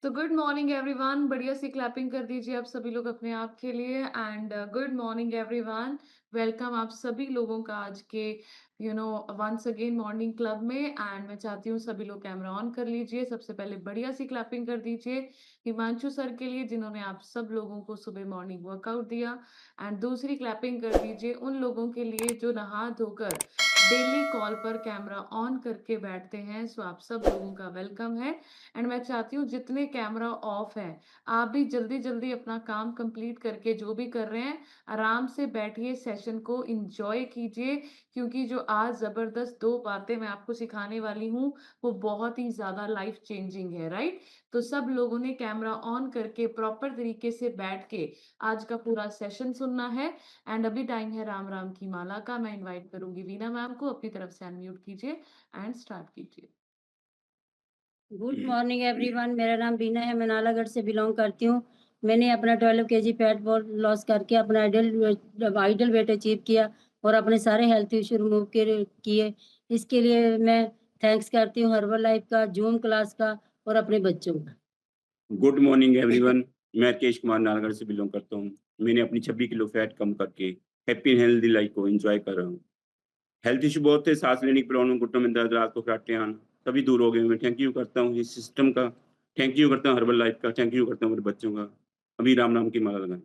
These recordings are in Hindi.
सो गुड मॉर्निंग एवरीवन। बढ़िया सी क्लैपिंग कर दीजिए आप सभी लोग अपने आप के लिए। And good morning everyone. Welcome आप सभी लोगों का आज के वंस अगेन मॉर्निंग क्लब में। एंड मैं चाहती हूँ सभी लोग कैमरा ऑन कर लीजिए। सबसे पहले बढ़िया सी क्लैपिंग कर दीजिए हिमांशु सर के लिए जिन्होंने आप सब लोगों को सुबह मॉर्निंग वर्कआउट दिया। एंड दूसरी क्लैपिंग कर दीजिए उन लोगों के लिए जो नहा धोकर डेली कॉल पर कैमरा ऑन करके बैठते हैं। सो आप सब लोगों का वेलकम है। एंड मैं चाहती हूँ जितने कैमरा ऑफ है आप भी जल्दी जल्दी अपना काम कंप्लीट करके जो भी कर रहे हैं आराम से बैठिए, सेशन को एंजॉय कीजिए। क्योंकि जो आज जबरदस्त दो बातें मैं आपको सिखाने वाली हूँ वो बहुत ही ज्यादा लाइफ चेंजिंग है, राइट? तो सब लोगों ने कैमरा ऑन करके प्रॉपर तरीके से बैठ के आज का पूरा सेशन सुनना है। एंड अभी टाइम है राम राम की माला का। मैं इनवाइट करूंगी वीना मैम को, अपनी तरफ से अनम्यूट कीजिए एंड स्टार्ट कीजिए। Good morning everyone. मेरा नाम बीना है, मैं नालागढ़ से बिलोंग करती हूँ। मैंने अपना 12 केजी फैट लॉस करके अपना आइडल वेट अचीव किया और अपने सारे हेल्थ इशू रिमूव किए। इसके लिए मैं थैंक्स करती हूँ हर्बल लाइफ का, जूम क्लास का और अपने बच्चों का। Good morning everyone. मैं राकेश कुमार नालागढ़ से बिलोंग करता हूँ। मैंने अपनी 26 किलो फैट कम करके हैप्पी एंड हेल्दी लाइफ को एंजॉय कर रहा हूँ। हेल्थ इशू बहुत थे, सांस लेने की प्रॉब्लम, घुटनों में दर्द, रात को फराटे आना, सभी दूर हो गए। मैं थैंक यू करता हूँ इस सिस्टम का, थैंक यू करता हूँ हर्बल लाइफ का, थैंक यू करता हूँ मेरे बच्चों का। अभी राम नाम की माला लगाएं।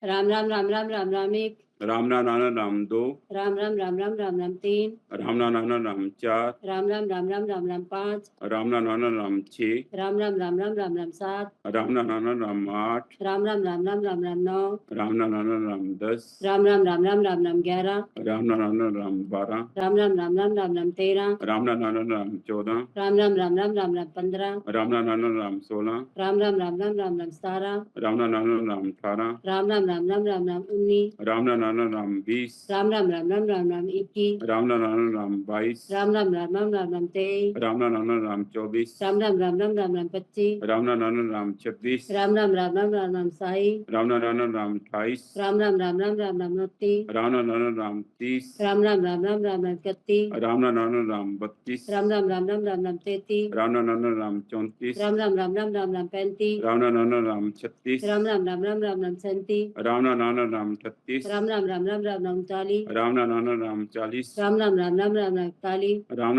राम राम राम राम राम राम एक। राम नाम नाना राम दो। राम राम राम राम राम राम तीन। राम नाम नाना राम चार। राम राम राम राम राम राम पाँच। राम नाम नाना राम छः। राम राम राम राम राम राम सात। राम नाम नाना राम आठ। राम राम राम राम राम राम नौ। राम नाम नाना राम 10। राम राम राम राम राम राम 11। राम नाम नाना राम 12। राम राम राम राम राम राम 13। राम नाम नाना राम 14। राम राम राम राम राम राम 15। राम नाम नाना राम 16। राम राम राम राम राम राम 17। राम नाम नाना राम 18। राम राम राम राम राम राम 19। राम नाम नाना राम 20। राम राम राम राम राम राम 21। राम नाम नाना राम 22। राम राम राम राम राम राम 23। राम नाम नाना राम 24। राम राम राम राम राम राम 25। राम नाम नाना राम 26। राम राम राम राम राम राम 27। राम नाम नाना राम 28। राम राम राम राम राम राम 29। राम नाम नाना राम 30। राम राम राम राम राम राम 31। राम नाम नाना राम 32। राम राम राम राम राम राम 33। राम नाम नाना राम 34। राम राम राम राम राम राम 35। राम नाम नाना राम 36। राम राम राम राम राम राम 37। राम नाम नाना राम 38। राम राम राम राम राम राम 39। राम नाम नाना राम 40। राम राम राम राम राम राम 41। राम नाम नाना राम 42। राम राम राम राम राम राम 43। राम नाम नाना राम 44। राम राम राम राम राम राम 45। राम नाम नाना राम 46। राम राम राम राम राम राम 47। राम नाम नाना राम 48। राम राम राम राम राम राम 49। राम नाम नाना राम 50। राम राम राम राम राम राम 52। राम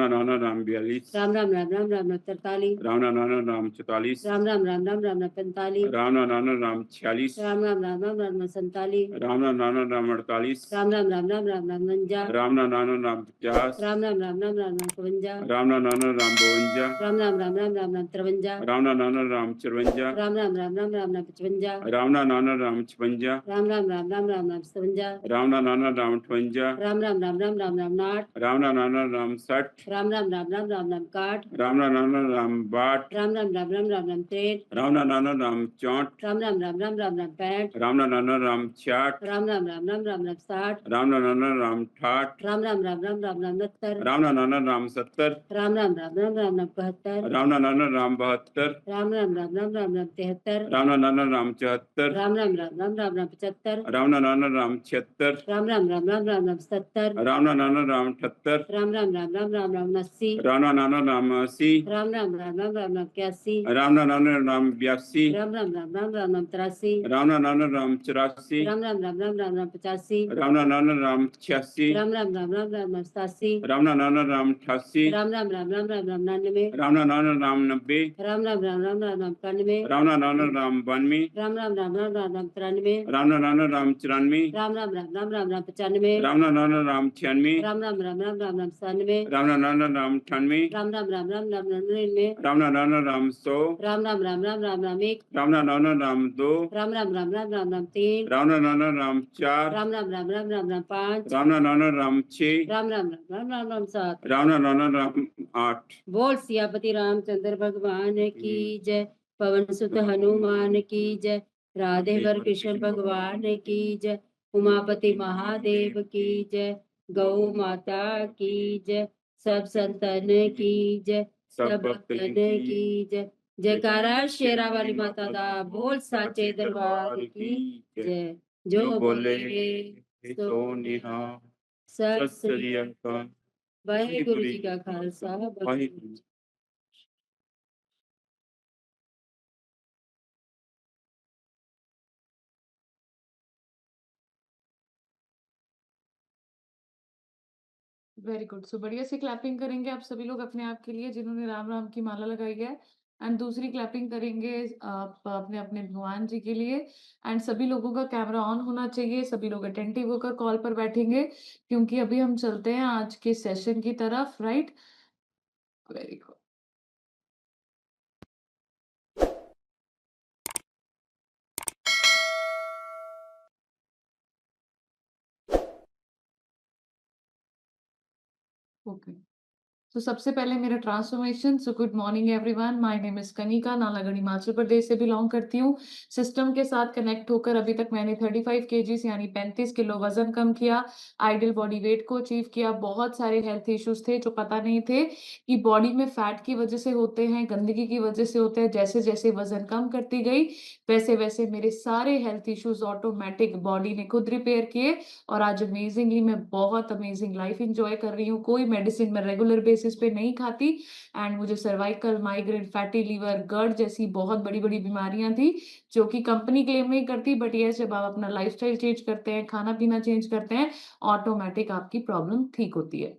नाम नाना राम 52। राम राम राम राम राम राम 53। राम नाम नाना राम 54। राम राम राम राम राम राम 55। राम नाम नाना राम 56। राम राम राम राम राम राम 57। राम नाम नाना राम 58। राम राम राम राम राम राम 59। राम नाम नाना राम 60। राम राम राम राम राम राम 61। राम नाम नाना राम 62। राम राम राम राम राम राम 63। राम नाम नाना राम 64। राम राम राम राम राम राम 65। राम नाम नाना राम 66। राम राम राम राम राम राम 60। राम नाम नाना राम 68। राम राम राम राम राम राम 69। राम नाम नाना राम 70। राम राम राम राम राम राम 71। राम नाम नाना राम 72। राम राम राम राम राम राम 73। राम नाम नाना राम 74। राम राम राम राम राम राम 75। राम नाम नाना राम 76। राम राम राम राम राम राम 70। राम नाम नाना राम 78। राम राम राम राम राम राम 80। राम नाम नाना राम 80। राम राम राम राम राम राम 81। राम नाम नाना राम 82। राम राम राम राम राम राम 83। राम नाम नाना राम 84। राम राम राम राम राम राम 85। राम नाम नाना राम 86। राम राम राम राम राम राम 87। राम नाम नाना राम 88। राम राम राम राम राम राम 99। राम नाम नाना राम 90। राम राम राम राम राम राम 91। राम नाम नाना राम 92। राम राम राम राम राम राम 93। राम नाम नाना राम 94। राम राम राम राम राम राम 95। राम नाम नाना राम 96। राम राम राम राम राम राम 97। राम नाम नाना राम 98। राम राम राम राम राम राम 99। राम नाम नाना राम 100। राम राम राम राम राम राम 1। राम नाम नाना राम 2। राम राम राम राम राम राम 3। राम नाम नाना राम 4। राम राम राम राम राम राम 5। राम नाम नाना राम 6। राम राम राम राम राम राम 7। राम नाम नाना राम 8। बोल सियापति रामचंद्र भगवान की जय। पवन सुत हनुमान की जय। राधे वर कृष्ण भगवान की जय। उमापति महादेव की जय। गौ माता की जय। सब संतन की जय। सब भक्तन की जय। जयकारा शेरा वाली माता दा। बोल साचे दरबार की जय। जो बोले सो निहा। सत सत श्री अकाल। वाहिगुरु जी का Khalsa. Waheguru. Very good. So बढ़िया से क्लैपिंग करेंगे आप सभी लोग अपने आप के लिए जिन्होंने राम राम की माला लगाई है। एंड दूसरी क्लैपिंग करेंगे आप अपने अपने भगवान जी के लिए। एंड सभी लोगों का कैमरा ऑन होना चाहिए, सभी लोग अटेंटिव होकर कॉल पर बैठेंगे क्योंकि अभी हम चलते हैं आज के सेशन की तरफ, राइट? Very good. ओके। तो सबसे पहले मेरा transformation. So good morning everyone, my name is Kanika, Nalagarh Himachal Pradesh से बिलोंग करती हूँ। सिस्टम के साथ कनेक्ट होकर अभी तक मैंने 35 केजीज यानी 35 किलो वजन कम किया, आइडियल बॉडी वेट को अचीव किया। बहुत सारे हेल्थ इश्यूज थे जो पता नहीं थे कि बॉडी में फैट की वजह से होते हैं, गंदगी की वजह से होते हैं। जैसे जैसे वजन कम करती गई वैसे वैसे मेरे सारे हेल्थ इश्यूज ऑटोमेटिक बॉडी ने खुद रिपेयर किए और आज अमेजिंगली मैं बहुत अमेजिंग लाइफ एंजॉय कर रही हूँ। कोई मेडिसिन मैं रेगुलर बेसिस पे नहीं खाती। एंड मुझे सर्वाइकल, माइग्रेन, फैटी लीवर, गर्ड जैसी बहुत बड़ी बड़ी बीमारियां थी जो कि कंपनी क्लेम नहीं करती, बट ये जब आप अपना लाइफस्टाइल चेंज करते हैं, खाना पीना चेंज करते हैं, ऑटोमेटिक आपकी प्रॉब्लम ठीक होती है।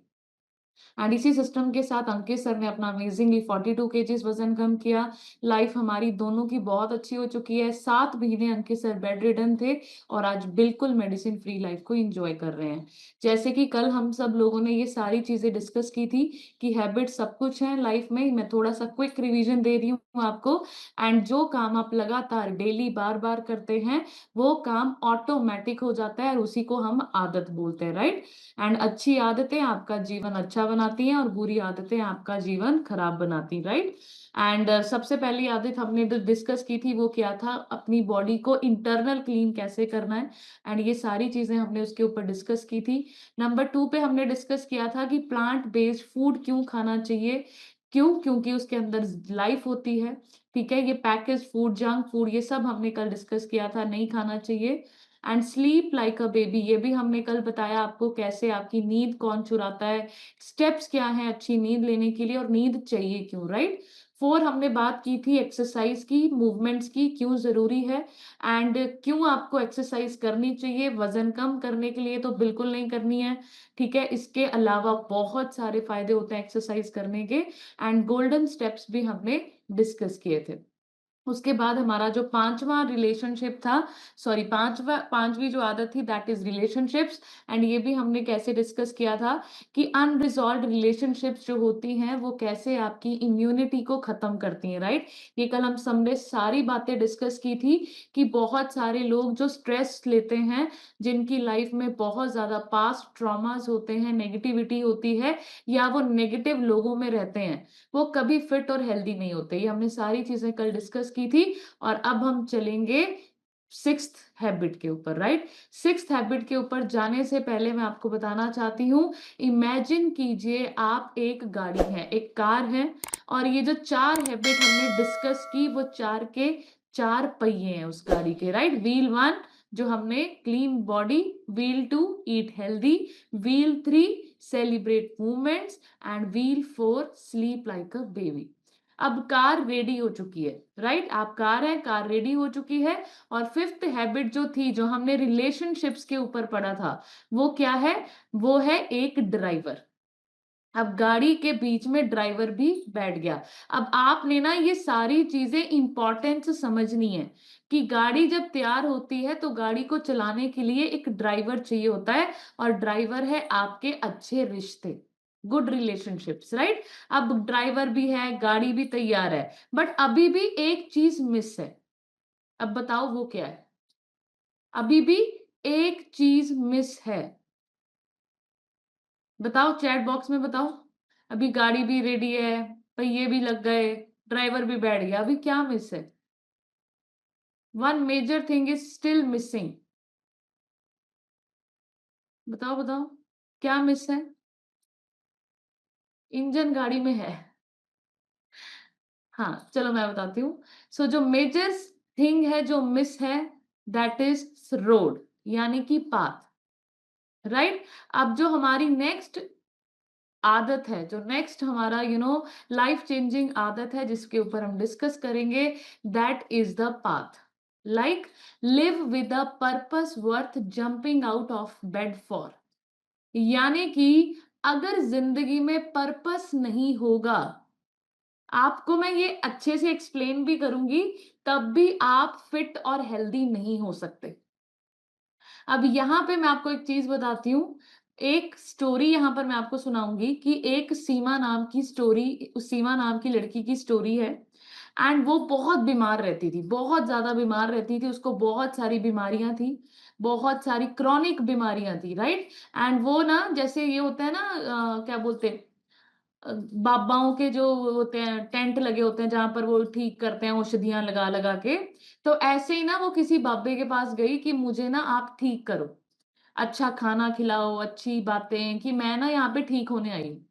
एंड इसी सिस्टम के साथ अंकित सर ने अपना अमेजिंगली 42 केजीज वजन कम किया। लाइफ हमारी दोनों की बहुत अच्छी हो चुकी है। 7 महीने अंकित सर बेड रिडन थे और आज बिल्कुल मेडिसिन फ्री लाइफ को एंजॉय कर रहे हैं। जैसे कि कल हम सब लोगों ने ये सारी चीजें डिस्कस की थी कि हैबिट सब कुछ है लाइफ में। मैं थोड़ा सा क्विक रिवीजन दे रही हूँ आपको। एंड जो काम आप लगातार डेली बार बार करते हैं वो काम ऑटोमेटिक हो जाता है और उसी को हम आदत बोलते हैं, राइट? एंड अच्छी आदतें आपका जीवन अच्छा बनाती हैं और बुरी आदतें आपका जीवन खराब बनाती हैं, राइट? एंड सबसे पहली आदत हमने जो डिस्कस की थी वो क्या था, अपनी बॉडी को इंटरनल क्लीन कैसे करना है। एंड ये सारी चीजें हमने उसके ऊपर डिस्कस की थी। नंबर 2 पे हमने डिस्कस किया था कि प्लांट बेस्ड फूड क्यों खाना चाहिए। क्यों? क्योंकि उसके अंदर लाइफ होती है। ठीक है, ये पैकेज फूड, जंक फूड, ये सब हमने कल डिस्कस किया था, नहीं खाना चाहिए। And sleep like a baby, ये भी हमने कल बताया आपको कैसे आपकी नींद कौन चुराता है, स्टेप्स क्या हैं अच्छी नींद लेने के लिए और नींद चाहिए क्यों, राइट? 4 हमने बात की थी एक्सरसाइज की, मूवमेंट्स की, क्यों जरूरी है एंड क्यों आपको एक्सरसाइज करनी चाहिए। वजन कम करने के लिए तो बिल्कुल नहीं करनी है, ठीक है? इसके अलावा बहुत सारे फायदे होते हैं एक्सरसाइज करने के। एंड गोल्डन स्टेप्स भी हमने डिस्कस किए थे। उसके बाद हमारा जो पांचवा रिलेशनशिप था, सॉरी पांचवी जो आदत थी, दैट इज रिलेशनशिप्स। एंड ये भी हमने कैसे डिस्कस किया था कि अनरिजॉल्व रिलेशनशिप्स जो होती हैं वो कैसे आपकी इम्यूनिटी को खत्म करती हैं, राइट? ये कल हम सबने सारी बातें डिस्कस की थी कि बहुत सारे लोग जो स्ट्रेस लेते हैं, जिनकी लाइफ में बहुत ज्यादा पास्ट ट्रॉमास होते हैं, नेगेटिविटी होती है या वो नेगेटिव लोगों में रहते हैं, वो कभी फिट और हेल्दी नहीं होते। ये हमने सारी चीजें कल डिस्कस की थी। और अब हम चलेंगे सिक्स्थ हैबिट के ऊपर, राइट? सिक्स्थ हैबिट के ऊपर जाने से पहले मैं आपको बताना चाहती हूँ, इमेजिन कीजिए आप एक गाड़ी है, एक कार है, और ये जो 4 हैबिट हमने डिस्कस की वो 4 के 4 पहिए हैं उस गाड़ी के, राइट? व्हील 1 जो हमने clean body, wheel 2 eat healthy, wheel 3 celebrate movements and wheel 4 sleep like a baby. अब कार रेडी हो चुकी है, राइट? आप कार है, कार रेडी हो चुकी है। और फिफ्थ हैबिट जो थी, जो हमने रिलेशनशिप्स के ऊपर पढ़ा था, वो क्या है? वो है एक ड्राइवर। अब गाड़ी के बीच में ड्राइवर भी बैठ गया। अब आपने ना ये सारी चीजें इंपॉर्टेंस समझनी है कि गाड़ी जब तैयार होती है तो गाड़ी को चलाने के लिए एक ड्राइवर चाहिए होता है, और ड्राइवर है आपके अच्छे रिश्ते, गुड रिलेशनशिप्स, राइट? अब ड्राइवर भी है, गाड़ी भी तैयार है, बट अभी भी एक चीज मिस है। अब बताओ वो क्या है? अभी भी एक चीज मिस है। बताओ चैट बॉक्स में बताओ। अभी गाड़ी भी रेडी है, पहिए भी लग गए, ड्राइवर भी बैठ गया, अभी क्या मिस है? One major thing is still missing. बताओ बताओ, क्या मिस है? इंजन गाड़ी में है। हाँ, चलो मैं बताती हूँ। सो जो मेजर थिंग है जो मिस है, दैट इज रोड, यानी कि पाथ, राइट? अब जो हमारी नेक्स्ट आदत है, जो नेक्स्ट हमारा लाइफ चेंजिंग आदत है जिसके ऊपर हम डिस्कस करेंगे, that is the path. Like live with a purpose worth jumping out of bed for, यानी कि अगर जिंदगी में पर्पस नहीं होगा, आपको मैं ये अच्छे से एक्सप्लेन भी करूंगी, तब भी आप फिट और हेल्दी नहीं हो सकते। अब यहाँ पे मैं आपको एक चीज बताती हूँ। एक स्टोरी यहाँ पर मैं आपको सुनाऊंगी कि एक सीमा नाम की स्टोरी, उस सीमा नाम की लड़की की स्टोरी है। एंड वो बहुत बीमार रहती थी, बहुत ज्यादा बीमार रहती थी, उसको बहुत सारी बीमारियां थी, बहुत सारी क्रॉनिक बीमारियां थी, राइट। एंड वो ना, जैसे ये होता है ना, क्या बोलते हैं, बाबाओं के जो होते हैं टेंट लगे होते हैं जहां पर वो ठीक करते हैं औषधियां लगा लगा के। तो ऐसे ही ना वो किसी बाबे के पास गई कि मुझे ना आप ठीक करो, अच्छा खाना खिलाओ, अच्छी बातें, कि मैं ना यहाँ पे ठीक होने आई हूँ।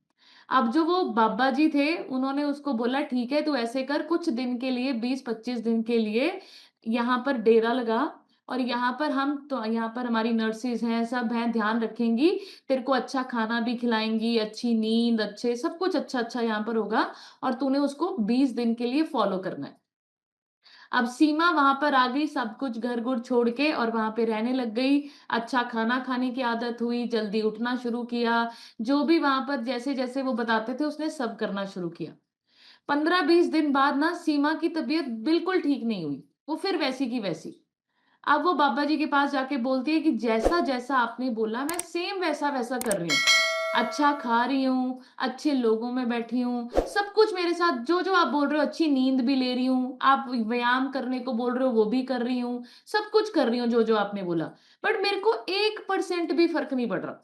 अब जो वो बाबा जी थे, उन्होंने उसको बोला ठीक है, तू ऐसे कर, कुछ दिन के लिए, 20-25 दिन के लिए यहाँ पर डेरा लगा, और यहाँ पर हम तो यहाँ पर हमारी नर्सेज हैं, सब हैं, ध्यान रखेंगी, तेरे को अच्छा खाना भी खिलाएंगी, अच्छी नींद, अच्छे सब कुछ अच्छा अच्छा यहाँ पर होगा, और तूने उसको 20 दिन के लिए फॉलो करना है। अब सीमा वहां पर आ गई, सब कुछ घर गुर छोड़ के, और वहां पे रहने लग गई। अच्छा खाना खाने की आदत हुई, जल्दी उठना शुरू किया, जो भी वहां पर जैसे जैसे वो बताते थे उसने सब करना शुरू किया। 15-20 दिन बाद ना सीमा की तबीयत बिल्कुल ठीक नहीं हुई, वो फिर वैसी की वैसी। अब वो बाबा जी के पास जाके बोलती है कि जैसा जैसा आपने बोला मैं सेम वैसा वैसा कर रही हूँ, अच्छा खा रही हूँ, अच्छे लोगों में बैठी हूँ, सब कुछ मेरे साथ जो जो आप बोल रहे हो, अच्छी नींद भी ले रही हूँ, आप व्यायाम करने को बोल रहे हो वो भी कर रही हूँ, सब कुछ कर रही हूँ जो जो आपने बोला, बट मेरे को 1% भी फर्क नहीं पड़ रहा,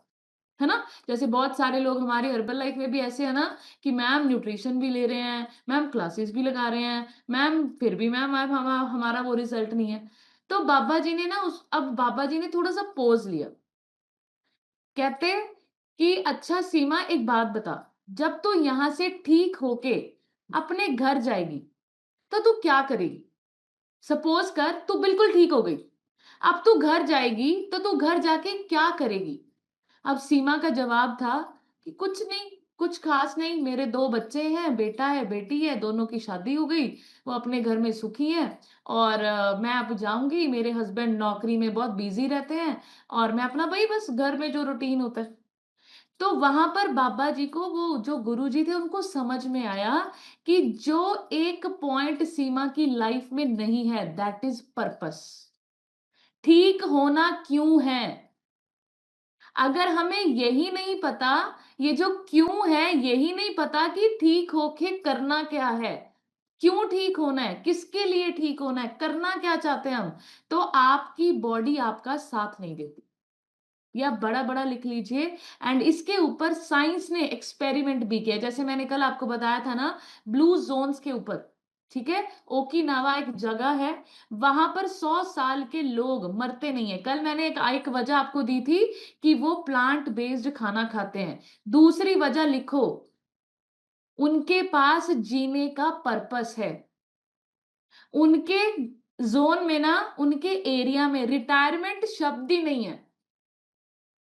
है ना। जैसे बहुत सारे लोग हमारे हर्बल लाइफ में भी ऐसे है ना, कि मैम न्यूट्रिशन भी ले रहे हैं, मैम क्लासेस भी लगा रहे हैं, मैम फिर भी मैम हमारा वो रिजल्ट नहीं है। तो बाबा जी ने ना उस अब बाबा जी ने थोड़ा सा पॉज लिया, कहते कि अच्छा सीमा, एक बात बता, जब तू यहां से ठीक होके अपने घर जाएगी तो तू क्या करेगी। सपोज कर तू बिल्कुल ठीक हो गई, अब तू घर जाएगी तो तू घर जाके क्या करेगी। अब सीमा का जवाब था कि कुछ नहीं, कुछ खास नहीं, मेरे 2 बच्चे हैं, बेटा है बेटी है, दोनों की शादी हो गई, वो अपने घर में सुखी हैं, और मैं अब जाऊंगी, मेरे हस्बैंड नौकरी में बहुत बिजी रहते हैं, और मैं अपना वही बस घर में जो रूटीन होता है। तो वहां पर बाबा जी को, वो जो गुरु जी थे, उनको समझ में आया कि जो एक पॉइंट सीमा की लाइफ में नहीं है, दैट इज पर्पस। ठीक होना क्यों है। अगर हमें यही नहीं पता, ये जो क्यों है यही नहीं पता कि ठीक होके करना क्या है, क्यों ठीक होना है, किसके लिए ठीक होना है, करना क्या चाहते हैं हम, तो आपकी बॉडी आपका साथ नहीं देती। या बड़ा बड़ा लिख लीजिए। एंड इसके ऊपर साइंस ने एक्सपेरिमेंट भी किया, जैसे मैंने कल आपको बताया था ना, ब्लू जोन्स के ऊपर, ठीक है, ओकिनावा एक जगह है, वहां पर 100 साल के लोग मरते नहीं है। कल मैंने एक वजह आपको दी थी कि वो प्लांट बेस्ड खाना खाते हैं। दूसरी वजह लिखो, उनके पास जीने का पर्पस है। उनके जोन में ना, उनके एरिया में रिटायरमेंट शब्द ही नहीं है,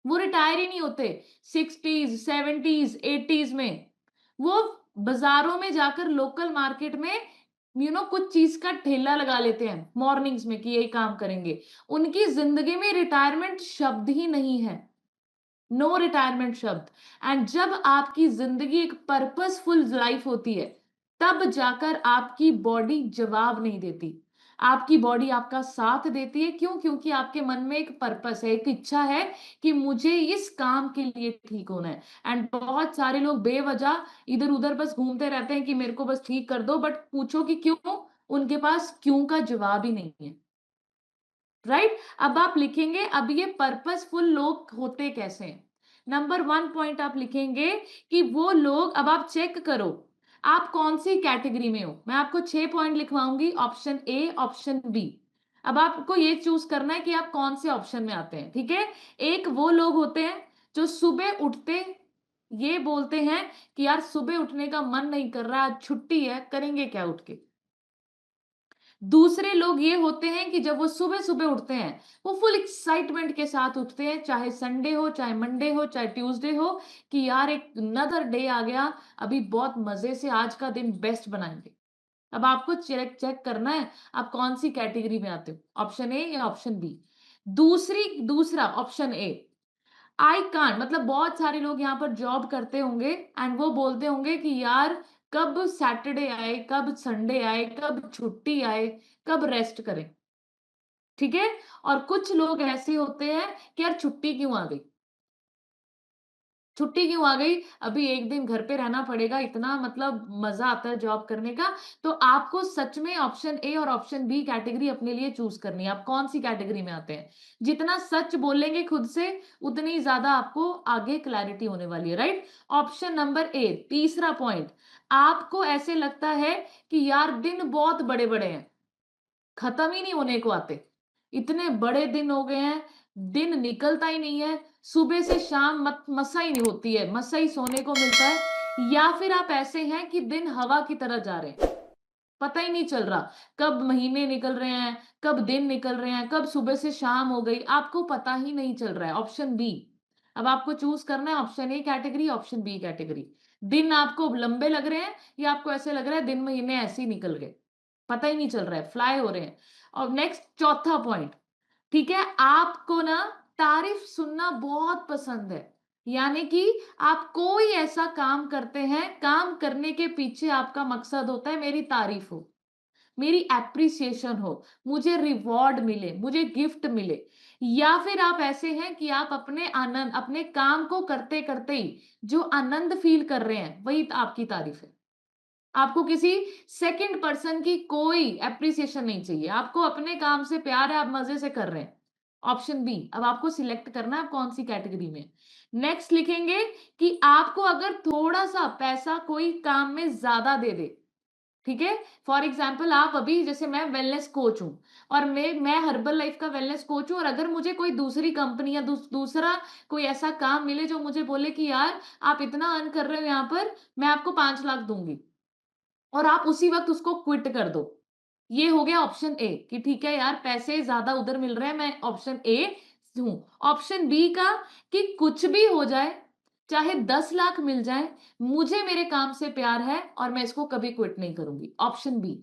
वो रिटायर ही नहीं होते। 60s 70s 80s में वो बाजारों में जाकर लोकल मार्केट में कुछ चीज का ठेला लगा लेते हैं मॉर्निंग्स में कि यही काम करेंगे। उनकी जिंदगी में रिटायरमेंट शब्द ही नहीं है, नो रिटायरमेंट शब्द। एंड जब आपकी जिंदगी एक पर्पसफुल लाइफ होती है, तब जाकर आपकी बॉडी जवाब नहीं देती, आपकी बॉडी आपका साथ देती है। क्यों? क्योंकि आपके मन में एक पर्पस है, एक इच्छा है कि मुझे इस काम के लिए ठीक होना है। एंड बहुत सारे लोग बेवजह इधर उधर बस घूमते रहते हैं कि मेरे को बस ठीक कर दो, बट पूछो कि क्यों, उनके पास क्यों का जवाब ही नहीं है, राइट। अब आप लिखेंगे, अब ये पर्पसफुल लोग होते कैसे हैं। नंबर 1 पॉइंट आप लिखेंगे कि वो लोग, अब आप चेक करो आप कौन सी कैटेगरी में हो। मैं आपको 6 पॉइंट लिखवाऊंगी, ऑप्शन ए, ऑप्शन बी। अब आपको ये चूज करना है कि आप कौन से ऑप्शन में आते हैं, ठीक है। एक वो लोग होते हैं जो सुबह उठते ये बोलते हैं कि यार सुबह उठने का मन नहीं कर रहा, आज छुट्टी है, करेंगे क्या उठ के। दूसरे लोग ये होते हैं कि जब वो सुबह सुबह उठते हैं, वो फुल एक्साइटमेंट के साथ उठते हैं, चाहे संडे हो, चाहे मंडे हो, चाहे ट्यूसडे हो, कि यार एक नदर डे आ गया, अभी बहुत मजे से आज का दिन बेस्ट बनाएंगे। अब आपको चेक चेक करना है आप कौन सी कैटेगरी में आते हो, ऑप्शन ए या ऑप्शन बी। दूसरा ऑप्शन ए, आई कांट, मतलब बहुत सारे लोग यहाँ पर जॉब करते होंगे एंड वो बोलते होंगे कि यार कब सैटरडे आए, कब संडे आए, कब छुट्टी आए, कब रेस्ट करें। ठीक है? और कुछ लोग ऐसे होते हैं कि यार छुट्टी क्यों आ गई? छुट्टी क्यों आ गई? अभी 1 दिन घर पे रहना पड़ेगा, इतना मतलब मज़ा आता है जॉब करने का। तो आपको सच में ऑप्शन ए और ऑप्शन बी कैटेगरी अपने लिए चूज़ करनी है। आप कौन-सी कैटेगरी में आते हैं? जितना सच बोलेंगे खुद से, उतनी ज़्यादा आपको आगे क्लैरिटी होने वाली है, राइट? ऑप्शन नंबर ए, तीसरा पॉइंट, आपको ऐसे लगता है कि यार दिन बहुत बड़े-बड़े हैं। खत्म ही नहीं होने को आते। इतने बड़े दिन हो गए हैं, दिन निकलता ही नहीं है, सुबह से शाम मत मसा ही नहीं होती है, मसा ही सोने को मिलता है। या फिर आप ऐसे हैं कि दिन हवा की तरह जा रहे हैं, पता ही नहीं चल रहा, कब महीने निकल रहे हैं, कब दिन निकल रहे हैं, कब सुबह से शाम हो गई, आपको पता ही नहीं चल रहा है। Option B. अब आपको चूज़ करना है option A category, option B category. दिन आपको लंबे लग रहे हैं या आपको ऐसे लग रहा है दिन महीने ऐसे ही निकल गए। पता ही नहीं चल रहा है, फ्लाई हो रहे हैं। और नेक्स्ट चौथा पॉइंट, ठीक है, आपको ना तारीफ सुनना बहुत पसंद है। यानी कि आप कोई ऐसा काम करते हैं, काम करने के पीछे आपका मकसद होता है मेरी तारीफ हो, मेरी एप्रिसिएशन हो, मुझे रिवॉर्ड मिले, मुझे गिफ्ट मिले। या फिर आप ऐसे हैं कि आप अपने काम को करते-करते ही जो आनंद फील कर रहे हैं, वही आपकी तारीफ है। आपको किसी सेकंड पर्सन की कोई एप्रिसिएशन नहीं चाहिए। आपको अपने काम से प्यार है, आप मज़े से कर रहे हैं। ऑप्शन बी, अब आपको सिलेक्ट करना है आप कौन-सी कैटेगरी में। नेक्स्ट लिखेंगे कि आपको अगर थोड़ा-सा पैसा कोई काम में ज़्यादा दे दे, ठीक है? फॉर एग्ज़ाम्पल आप अभी जैसे मैं वेलनेस कोच हूँ और मैं हर्बल लाइफ का वेलनेस कोच हूँ और अगर मुझे कोई दूसरी कंपनी या दूसरा कोई ऐसा काम मिले जो मुझे बोले कि यार आप इतना अर्न कर रहे हो यहाँ पर, मैं आपको 5 लाख दूँगी। और आप उसी वक़्त उसको क्विट कर दो। ये हो गया ऑप्शन ए कि ठीक है यार पैसे ज़्यादा उधर मिल रहे हैं, मैं ऑप्शन ए हूँ। ऑप्शन बी का कि कुछ भी हो जाए, चाहे 10 लाख मिल जाए, मुझे मेरे काम से प्यार है और मैं इसको कभी क्विट नहीं करूँगी। ऑप्शन बी,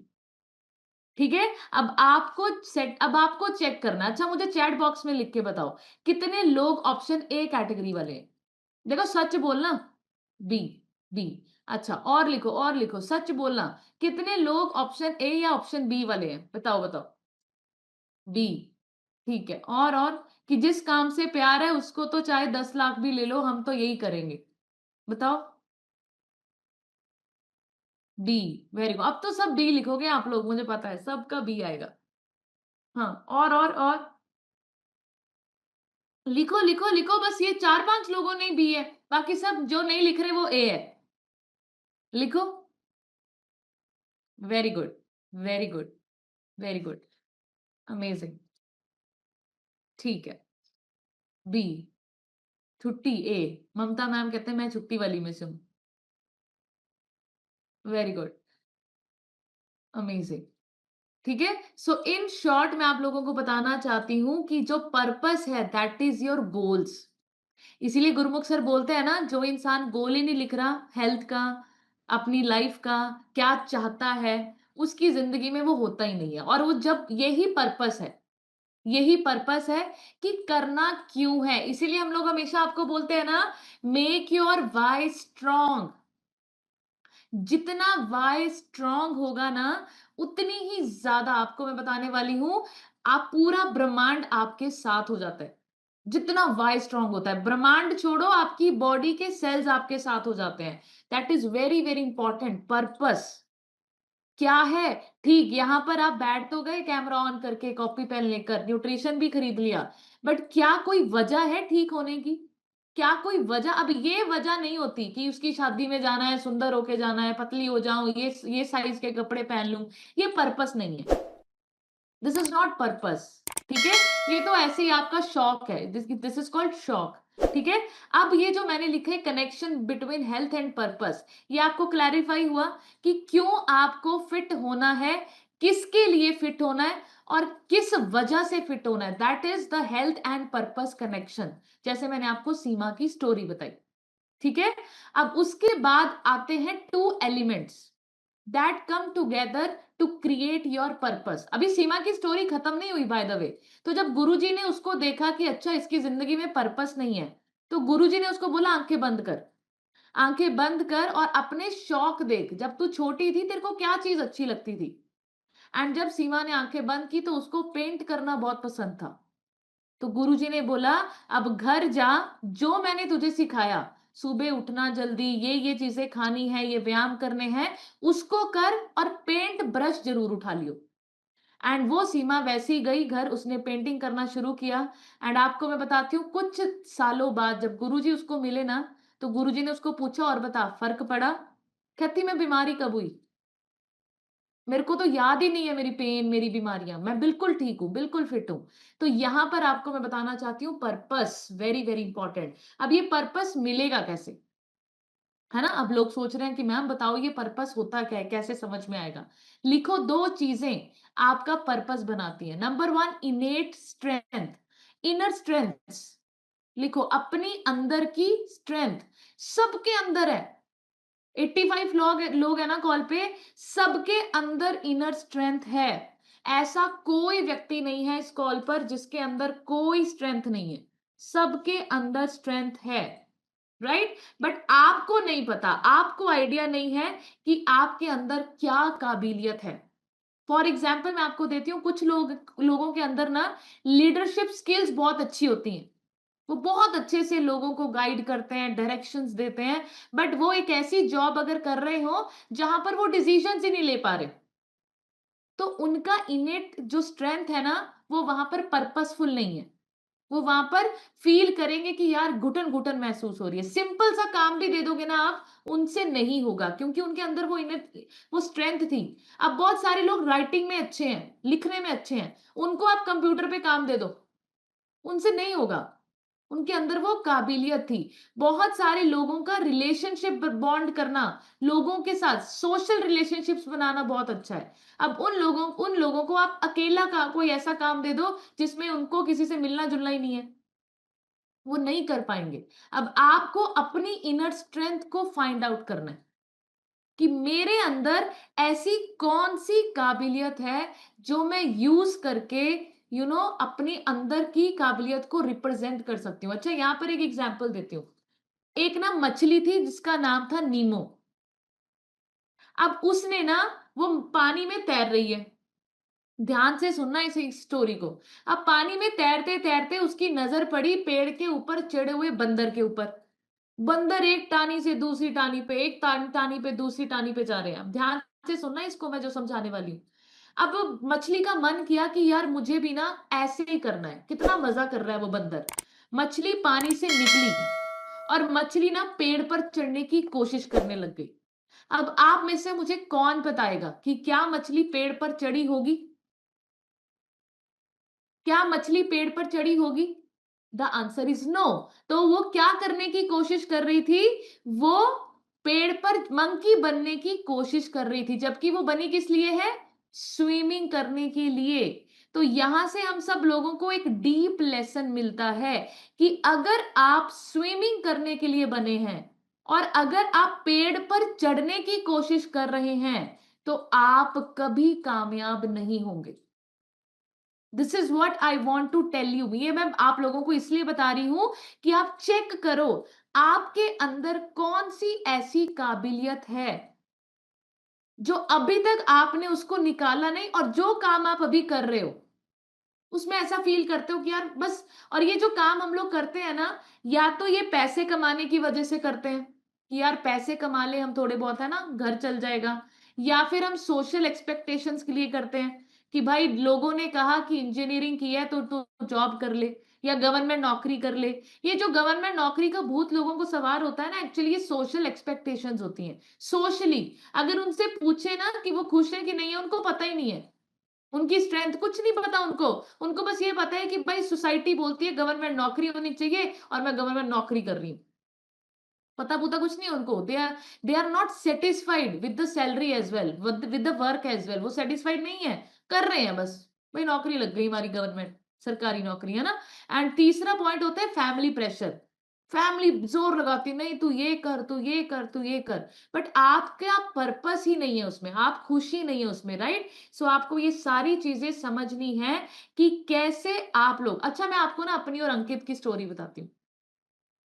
ठीक है? अब आपको चेक करना है। अच्छा मुझे चैट बॉक्स में लिख के बताओ, कितने लोग ऑप्शन ए कैटेगरी वाले हैं? देखो सच बोलना। B, B. अच्छा और लिखो सच बोलना। कितने लोग ऑप्शन ए या ऑप्शन बी वाले हैं? बताओ, बताओ। बी, ठीक है। और कि जिस काम से प्यार है उसको तो चाहे 10 लाख भी ले लो, हम तो यही करेंगे। बताओ। D, very good. अब तो सब डी लिखोगे आप लोग, मुझे पता है सबका बी आएगा। हाँ, और लिखो, लिखो, लिखो बस ये 4-5 लोगों ने बी है, बाकी सब जो नहीं लिख रहे वो ए है। लिखो। Very good, very good, very good, amazing. ठीक है। बी, छुट्टी ए, ममता मैम कहते हैं मैं छुट्टी वाली में से हूँ। Very good, amazing. ठीक है? सो इन शॉर्ट मैं आप लोगों को बताना चाहती हूँ कि जो पर्पस है दैट इज़ योर गोल्स। इसीलिए गुरुमुख सर बोलते हैं ना, जो इंसान गोल ही नहीं लिख रहा हेल्थ का, अपनी लाइफ का, क्या चाहता है, उसकी ज़िंदगी में वो होता ही नहीं है। और वो जब यही पर्पस है कि करना क्यों है। इसीलिए हम लोग हमेशा आपको बोलते हैं ना, मेक योर व्हाई स्ट्रांग। जितना व्हाई स्ट्रांग होगा ना, उतनी ही ज्यादा आपको मैं बताने वाली हूं, आप पूरा ब्रह्मांड आपके साथ हो जाता है। जितना व्हाई स्ट्रांग होता है, ब्रह्मांड छोड़ो, आपकी बॉडी के सेल्स आपके साथ हो जाते हैं। That is very very important. Purpose क्या है? ठीक, यहाँ पर आप बैठ तो गए कैमरा ऑन करके, कॉपी पेन लेकर, न्यूट्रिशन भी खरीद लिया, बट क्या कोई वजह है ठीक होने की? क्या कोई वजह? अब ये वजह नहीं होती कि उसकी शादी में जाना है, सुंदर होके जाना है, पतली हो जाऊं, ये साइज के कपड़े पहन लूं। ये पर्पस नहीं है। This is not purpose. ठीक है? ये तो ऐसे ही आपका शौक है। दिस इज कॉल्ड शौक। ठीक है? अब ये जो मैंने लिखा है connection between health and purpose, ये आपको क्लैरिफाई हुआ कि क्यों आपको फिट होना है, किसके लिए फिट होना है और किस वजह से फिट होना है। That is the health and purpose connection. जैसे मैंने आपको सीमा की स्टोरी बताई। ठीक है? अब उसके बाद आते हैं two elements that come together to create your purpose. अभी सीमा की स्टोरी खत्म नहीं हुई बाय द वे। तो जब गुरुजी ने उसको देखा कि अच्छा इसकी जिंदगी में पर्पस नहीं है, तो गुरुजी ने उसको बोला आंखें बंद कर, आंखें बंद कर और अपने शौक देख, जब तू छोटी थी तेरे को क्या चीज अच्छी लगती थी। एंड जब सीमा ने आंखें बंद की तो उसको पेंट करना बहुत पसंद था। तो गुरुजी ने बोला अब घर जा, जो मैंने तुझे सिखाया, सुबह उठना जल्दी, ये चीजें खानी है, ये व्यायाम करने हैं, उसको कर और पेंट ब्रश जरूर उठा लियो। एंड वो सीमा वैसे ही गई घर, उसने पेंटिंग करना शुरू किया। एंड आपको मैं बताती हूँ कुछ सालों बाद जब गुरुजी उसको मिले ना, तो गुरुजी ने उसको पूछा और बता फर्क पड़ा? कहती मैं बीमारी कब हुई, मेरे को तो याद ही नहीं है मेरी पेन, मेरी बीमारियां, मैं बिल्कुल ठीक हूँ, बिल्कुल फिट हूँ। तो यहां पर आपको मैं बताना चाहती हूँ पर्पस वेरी वेरी इंपॉर्टेंट। अब ये पर्पस मिलेगा कैसे, है ना? अब लोग सोच रहे हैं कि मैम बताओ ये पर्पस होता क्या है, कैसे समझ में आएगा? लिखो, दो चीजें आपका पर्पस बनाती है। Number one, इनेट strength, inner strength. लिखो, अपनी अंदर की स्ट्रेंथ सबके अंदर है। 85 लोग है ना कॉल पे, सबके अंदर इनर स्ट्रेंथ है। ऐसा कोई व्यक्ति नहीं है इस कॉल पर जिसके अंदर कोई स्ट्रेंथ नहीं है, सबके अंदर स्ट्रेंथ है, राइट? बट आपको नहीं पता, आपको आइडिया नहीं है कि आपके अंदर क्या काबिलियत है। फॉर एग्जाम्पल मैं आपको देती हूँ, कुछ लोगों के अंदर ना लीडरशिप स्किल्स बहुत अच्छी होती हैं, वो बहुत अच्छे से लोगों को गाइड करते हैं, डायरेक्शंस देते हैं, बट वो एक ऐसी जॉब अगर कर रहे हो जहां पर वो डिसीजंस ही नहीं ले पा रहे, तो उनका इनेट जो स्ट्रेंथ है ना, वो वहां पर पर्पसफुल नहीं है। वो वहां पर फील करेंगे कि यार घुटन घुटन महसूस हो रही है, सिंपल सा काम भी दे दोगे ना आप, उनसे नहीं होगा, क्योंकि उनके अंदर वो इनेट, वो स्ट्रेंथ थी। अब बहुत सारे लोग राइटिंग में अच्छे हैं, लिखने में अच्छे हैं, उनको आप कंप्यूटर पे काम दे दो, उनसे नहीं होगा, उनके अंदर वो काबिलियत थी। बहुत सारे लोगों का रिलेशनशिप बॉन्ड करना, लोगों के साथ सोशल रिलेशनशिप्स बनाना बहुत अच्छा है। अब उन लोगों को आप अकेला का कोई ऐसा काम दे दो जिसमें उनको किसी से मिलना जुलना ही नहीं है, वो नहीं कर पाएंगे। अब आपको अपनी इनर स्ट्रेंथ को फाइंड आउट करना है कि मेरे अंदर ऐसी कौन सी काबिलियत है जो मैं यूज करके अपने अंदर की काबिलियत को रिप्रेजेंट कर सकती हूँ। अच्छा, यहां पर एक एग्जांपल देती हूँ। एक ना मछली थी जिसका नाम था नीमो। अब उसने ना, वो पानी में तैर रही है, ध्यान से सुनना इस स्टोरी को। अब पानी में तैरते तैरते उसकी नजर पड़ी पेड़ के ऊपर चढ़े हुए बंदर के ऊपर। बंदर एक टानी से दूसरी टानी पे, एक टानी पे दूसरी टानी पे जा रहे हैं। अब ध्यान से सुनना इसको, मैं जो समझाने वाली हूँ। अब मछली का मन किया कि यार मुझे भी ना ऐसे ही करना है, कितना मजा कर रहा है वो बंदर। मछली पानी से निकली और मछली ना पेड़ पर चढ़ने की कोशिश करने लग गई। अब आप में से मुझे कौन बताएगा कि क्या मछली पेड़ पर चढ़ी होगी? क्या मछली पेड़ पर चढ़ी होगी? The answer is no. तो वो क्या करने की कोशिश कर रही थी? वो पेड़ पर मंकी बनने की कोशिश कर रही थी, जबकि वो बनी किस लिए है? स्विमिंग करने के लिए। तो यहां से हम सब लोगों को एक डीप लेसन मिलता है कि अगर आप स्विमिंग करने के लिए बने हैं और अगर आप पेड़ पर चढ़ने की कोशिश कर रहे हैं, तो आप कभी कामयाब नहीं होंगे। This is what I want to tell you. ये मैं आप लोगों को इसलिए बता रही हूं कि आप चेक करो आपके अंदर कौन सी ऐसी काबिलियत है जो अभी तक आपने उसको निकाला नहीं, और जो काम आप अभी कर रहे हो उसमें ऐसा फील करते हो कि यार बस। और ये जो काम हम लोग करते हैं ना, या तो ये पैसे कमाने की वजह से करते हैं कि यार पैसे कमा ले हम थोड़े बहुत, है ना, घर चल जाएगा, या फिर हम सोशल एक्सपेक्टेशंस के लिए करते हैं कि भाई लोगों ने कहा कि इंजीनियरिंग की है तो तू जॉब कर ले या गवर्नमेंट नौकरी कर ले। ये जो गवर्नमेंट नौकरी का भूत लोगों को सवार होता है ना, एक्चुअली ये सोशल एक्सपेक्टेशंस होती हैं। सोशली अगर उनसे पूछे ना कि वो खुश है कि नहीं है, उनको पता ही नहीं है, उनकी स्ट्रेंथ कुछ नहीं पता उनको। उनको बस ये पता है कि भाई सोसाइटी बोलती है गवर्नमेंट नौकरी होनी चाहिए और मैं गवर्नमेंट नौकरी कर रही हूँ। पता पुता कुछ नहीं है उनको। They are not satisfied with the salary as well, with the work as well. वो सेटिस्फाइड नहीं है, कर रहे हैं बस, भाई नौकरी लग गई हमारी, गवर्नमेंट सरकारी नौकरी, है ना। एंड तीसरा पॉइंट होता है फैमिली प्रेशर। फैमिली जोर लगाती, नहीं तू ये कर, तू ये कर, तू ये कर, बट आपका पर्पस ही नहीं है उसमें, आप खुश ही नहीं है उसमें, राइट? सो आपको ये सारी चीजें समझनी है कि कैसे आप लोग। अच्छा, मैं आपको ना अपनी और अंकित की स्टोरी बताती हूँ।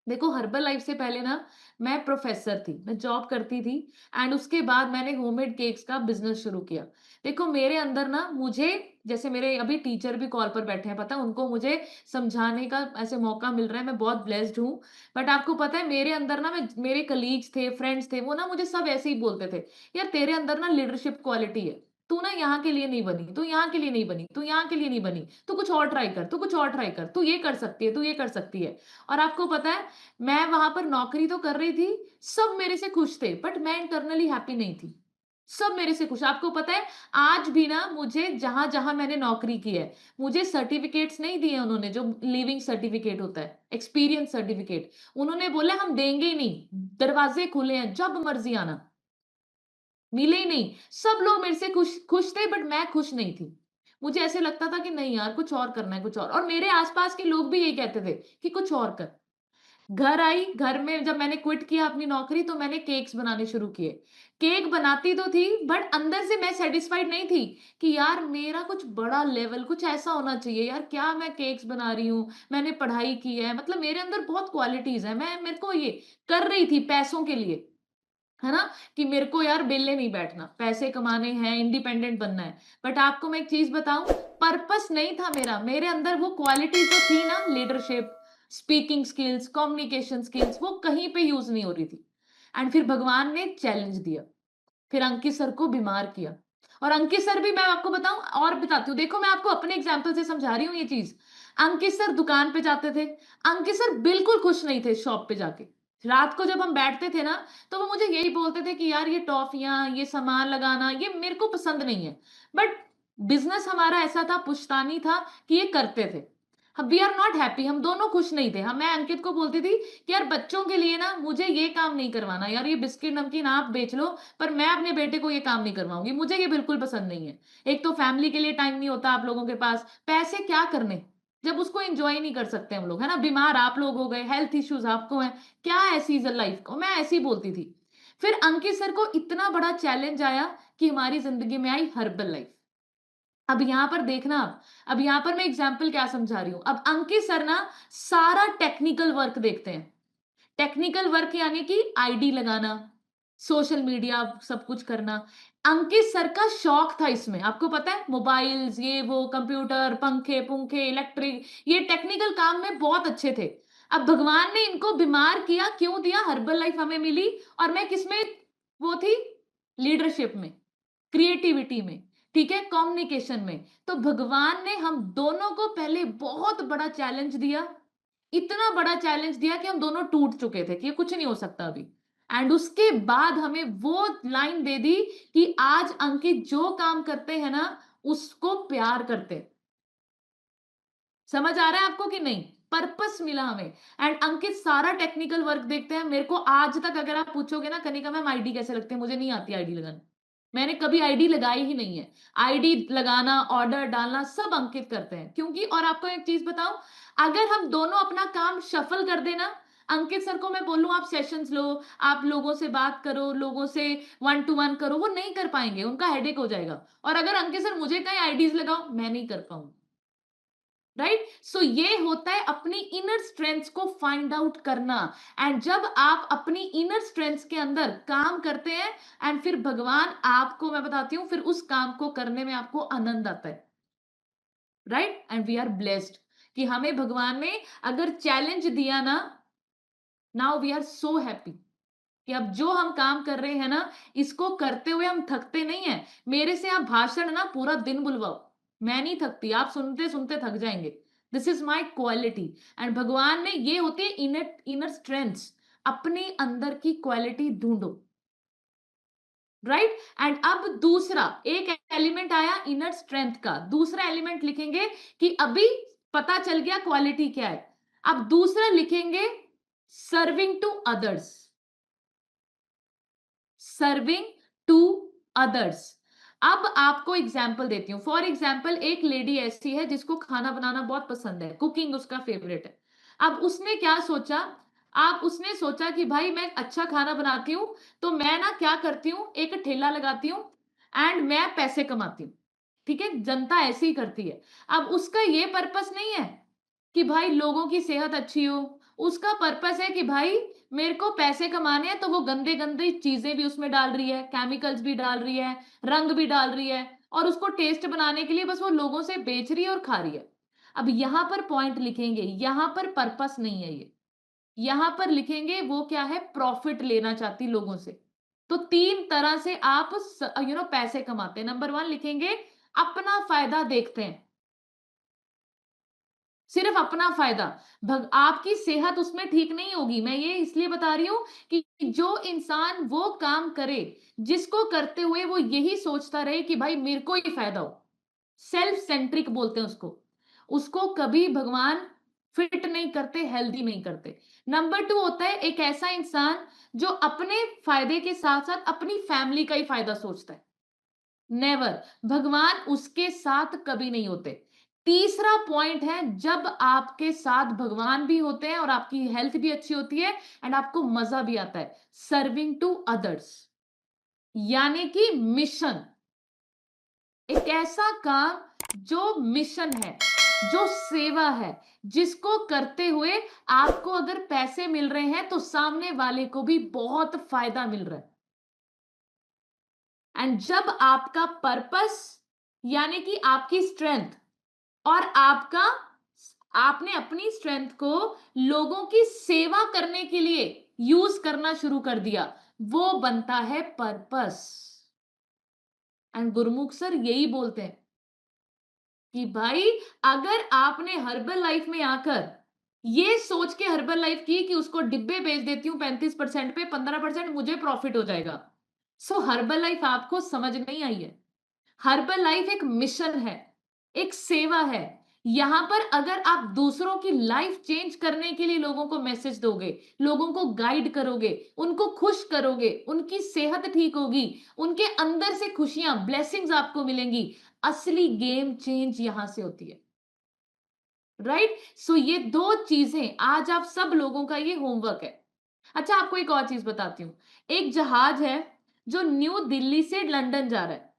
देखो हर्बल लाइफ से पहले ना मैं प्रोफेसर थी, मैं जॉब करती थी एंड उसके बाद मैंने होममेड केक्स का बिजनेस शुरू किया। देखो मेरे अंदर ना मुझे जैसे मेरे अभी टीचर भी कॉल पर बैठे हैं, पता है उनको मुझे समझाने का ऐसे मौका मिल रहा है, मैं बहुत ब्लेस्ड हूँ। बट आपको पता है मेरे अंदर ना मैं मेरे कलीग्स थे, फ्रेंड्स थे, वो ना मुझे सब ऐसे ही बोलते थे, यार तेरे अंदर ना लीडरशिप क्वालिटी है, तू ना यहाँ के लिए नहीं बनी, तू यहाँ के लिए नहीं बनी, तू यहाँ के लिए नहीं बनी, तू कुछ और ट्राई कर, तू कुछ और ट्राई कर, तू ये कर सकती है, तू ये कर सकती है। और आपको पता है मैं वहां पर नौकरी तो कर रही थी, सब मेरे से खुश थे, बट मैं इंटरनली हैप्पी नहीं थी। सब मेरे से खुश, आपको पता है आज भी ना मुझे जहां जहां मैंने नौकरी की है, मुझे सर्टिफिकेट्स नहीं दिए उन्होंने, जो लिविंग सर्टिफिकेट होता है, एक्सपीरियंस सर्टिफिकेट। उन्होंने बोला हम देंगे ही नहीं, दरवाजे खुले हैं, जब मर्जी आना। मिले ही नहीं। सब लोग मेरे से खुश खुश थे, बट मैं खुश नहीं थी। मुझे ऐसे लगता था कि नहीं यार कुछ और करना है, कुछ और मेरे आसपास के लोग भी यही कहते थे कि कुछ और कर। घर आई, घर में जब मैंने क्विट किया अपनी नौकरी, तो मैंने केक्स बनाने शुरू किए। केक बनाती तो थी, बट अंदर से मैं सैटिस्फाइड नहीं थी कि यार मेरा कुछ बड़ा लेवल कुछ ऐसा होना चाहिए यार, क्या मैं केक्स बना रही हूँ, मैंने पढ़ाई की है, मतलब मेरे अंदर बहुत क्वालिटीज है, मैं मेरे को ये कर रही थी पैसों के लिए, है ना? कि मेरे को यार बेले नहीं बैठना, पैसे कमाने हैं, इंडिपेंडेंट बनना है। बट आपको मैं एक चीज़ बताऊँ, पर्पस नहीं था मेरा, मेरे अंदर वो क्वालिटी जो थी ना, leadership, speaking skills, communication skills, वो कहीं पे यूज़ नहीं हो रही थी। एंड फिर भगवान ने चैलेंज दिया। फिर अंकित सर को बीमार किया। और अंकित सर भी, मैं आपको बताऊं और बताती हूँ, देखो मैं आपको अपने एग्जाम्पल से समझा रही हूँ ये चीज। अंकित सर दुकान पे जाते थे, अंकित सर बिल्कुल खुश नहीं थे शॉप पे जाके। रात को जब हम बैठते थे ना, तो वो मुझे यही बोलते थे कि यार ये टॉफियां, ये सामान लगाना, ये मेरे को पसंद नहीं है। बट बिजनेस हमारा ऐसा था, पुश्तैनी था, कि ये करते थे। हम वी आर नॉट हैप्पी, हम दोनों खुश नहीं थे। हम मैं अंकित को बोलती थी कि यार बच्चों के लिए ना मुझे ये काम नहीं करवाना, यार ये बिस्किट नमकीन आप बेच लो, पर मैं अपने बेटे को ये काम नहीं करवाऊंगी, मुझे ये बिल्कुल पसंद नहीं है। एक तो फैमिली के लिए टाइम नहीं होता आप लोगों के पास, पैसे क्या करने जब उसको एंजॉय नहीं कर सकते हम लोग, है ना? बीमार आप लोग हो गए, हेल्थ इश्यूज आपको हैं, क्या है सीजन लाइफ को, मैं ऐसी बोलती थी। फिर अंकित सर को इतना बड़ा चैलेंज आया कि हमारी जिंदगी में आई हर्बल लाइफ। अब यहाँ पर देखना, अब यहाँ पर मैं एग्जाम्पल क्या समझा रही हूँ। अब अंकित सर ना सारा टेक्निकल वर्क देखते हैं। टेक्निकल वर्क यानी कि आईडी लगाना, सोशल मीडिया सब कुछ करना। अंकित सर का शौक था इसमें, आपको पता है मोबाइल्स, ये वो, कंप्यूटर, पंखे पुंखे, इलेक्ट्रिक, ये टेक्निकल काम में बहुत अच्छे थे। अब भगवान ने इनको बीमार किया, क्यों दिया? हर्बल लाइफ हमें मिली, और मैं किसमें वो थी? लीडरशिप में, क्रिएटिविटी में, ठीक है, कम्युनिकेशन में। तो भगवान ने हम दोनों को पहले बहुत बड़ा चैलेंज दिया, इतना बड़ा चैलेंज दिया कि हम दोनों टूट चुके थे कि ये कुछ नहीं हो सकता अभी। एंड उसके बाद हमें वो लाइन दे दी कि आज अंकित जो काम करते हैं ना, उसको प्यार करते हैं। समझ आ रहा है आपको कि नहीं? पर्पस मिला हमें। एंड अंकित सारा टेक्निकल वर्क देखते हैं। मेरे को आज तक अगर आप पूछोगे ना, कनिका मैम आईडी कैसे लगते हैं, मुझे नहीं आती आईडी लगाना। मैंने कभी आईडी लगाई ही नहीं है। आईडी लगाना, ऑर्डर डालना सब अंकित करते हैं, क्योंकि और आपको एक चीज बताऊं, अगर हम दोनों अपना काम शफल कर देना, अंकित सर को मैं बोलूं आप सेशंस लो, आप लोगों से बात करो, लोगों से वन टू वन करो, वो नहीं कर पाएंगे, उनका हेडेक हो जाएगा। और अगर अंकित सर मुझे कहीं आईडीज लगाओ, मैं नहीं कर पाऊंगी। राइट? सो ये होता है अपनी इनर स्ट्रेंथ्स को फाइंड आउट करना। एंड जब आप अपनी इनर स्ट्रेंथ्स के अंदर काम करते हैं, एंड फिर भगवान आपको, मैं बताती हूँ, फिर उस काम को करने में आपको आनंद आता है। Right? And we are blessed कि हमें भगवान ने अगर चैलेंज दिया ना, now we are so happy कि अब जो हम काम कर रहे हैं ना, इसको करते हुए हम थकते नहीं है। मेरे से आप भाषण ना पूरा दिन बुलवाओ, मैं नहीं थकती, आप सुनते सुनते थक जाएंगे। This is my quality. And भगवान ने, ये होती है इनर इनर स्ट्रेंथ्स, अपने अंदर की क्वालिटी ढूंढो। राइट? एंड अब दूसरा एक एलिमेंट आया इनर स्ट्रेंथ का, दूसरा एलिमेंट लिखेंगे कि अभी पता चल गया क्वालिटी क्या है। अब दूसरा लिखेंगे serving to others, serving to others. अब आपको एग्जाम्पल देती हूँ। फॉर एग्जाम्पल एक लेडी ऐसी है जिसको खाना बनाना बहुत पसंद है, कुकिंग उसका फेवरेट है। अब उसने क्या सोचा, आप उसने सोचा कि भाई मैं अच्छा खाना बनाती हूँ, तो मैं ना क्या करती हूँ, एक ठेला लगाती हूँ एंड मैं पैसे कमाती हूँ। ठीक है, जनता ऐसे ही करती है। अब उसका ये पर्पस नहीं है कि भाई लोगों की सेहत अच्छी हो, उसका पर्पस है कि भाई मेरे को पैसे कमाने हैं, तो वो गंदे गंदी चीजें भी उसमें डाल रही है, केमिकल्स भी डाल रही है, रंग भी डाल रही है, और उसको टेस्ट बनाने के लिए बस वो लोगों से बेच रही है और खा रही है। अब यहां पर पॉइंट लिखेंगे, यहां पर पर्पस नहीं है ये, यहां पर लिखेंगे वो क्या है, प्रॉफिट लेना चाहती लोगों से। तो तीन तरह से आप पैसे कमाते हैं। नंबर वन लिखेंगे, अपना फायदा देखते हैं, सिर्फ अपना फायदा। आपकी सेहत उसमें ठीक नहीं होगी। मैं ये इसलिए बता रही हूं कि जो इंसान वो काम करे जिसको करते हुए वो यही सोचता रहे कि भाई मेरे को ही फायदा हो, सेल्फ सेंट्रिक बोलते हैं उसको, उसको कभी भगवान फिट नहीं करते, हेल्दी नहीं करते। नंबर टू होता है एक ऐसा इंसान जो अपने फायदे के साथ साथ अपनी फैमिली का ही फायदा सोचता है। नेवर, भगवान उसके साथ कभी नहीं होते। तीसरा पॉइंट है, जब आपके साथ भगवान भी होते हैं और आपकी हेल्थ भी अच्छी होती है एंड आपको मजा भी आता है, सर्विंग टू अदर्स, यानी कि मिशन, एक ऐसा काम जो मिशन है, जो सेवा है, जिसको करते हुए आपको अगर पैसे मिल रहे हैं तो सामने वाले को भी बहुत फायदा मिल रहा है। एंड जब आपका पर्पस यानी कि आपकी स्ट्रेंथ और आपका, आपने अपनी स्ट्रेंथ को लोगों की सेवा करने के लिए यूज करना शुरू कर दिया, वो बनता है पर्पस। एंड गुरुमुख सर यही बोलते हैं कि भाई अगर आपने हर्बल लाइफ में आकर ये सोच के हर्बल लाइफ की कि उसको डिब्बे बेच देती हूं 35% पे, 15% मुझे प्रॉफिट हो जाएगा, सो हर्बल लाइफ आपको समझ नहीं आई है। हर्बल लाइफ एक मिशन है, एक सेवा है। यहां पर अगर आप दूसरों की लाइफ चेंज करने के लिए लोगों को मैसेज दोगे, लोगों को गाइड करोगे, उनको खुश करोगे, उनकी सेहत ठीक होगी, उनके अंदर से खुशियां, ब्लेसिंग्स आपको मिलेंगी, असली गेम चेंज यहां से होती है। राइट? सो ये दो चीजें आज आप सब लोगों का ये होमवर्क है। अच्छा, आपको एक और चीज बताती हूं। एक जहाज है जो न्यू दिल्ली से लंदन जा रहा है,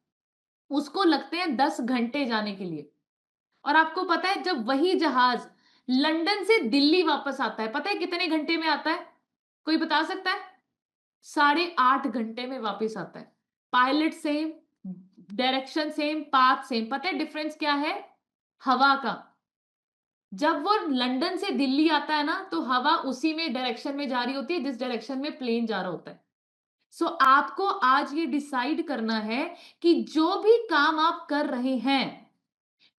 उसको लगते हैं 10 घंटे जाने के लिए। और आपको पता है जब वही जहाज लंदन से दिल्ली वापस आता है, पता है कितने घंटे में आता है? कोई बता सकता है? 8.5 घंटे में वापस आता है। Pilot same, direction same, path same. पता है डिफरेंस क्या है? हवा का। जब वो लंदन से दिल्ली आता है ना, तो हवा उसी में डायरेक्शन में जा रही होती है जिस डायरेक्शन में प्लेन जा रहा होता है। सो आपको आज ये डिसाइड करना है कि जो भी काम आप कर रहे हैं,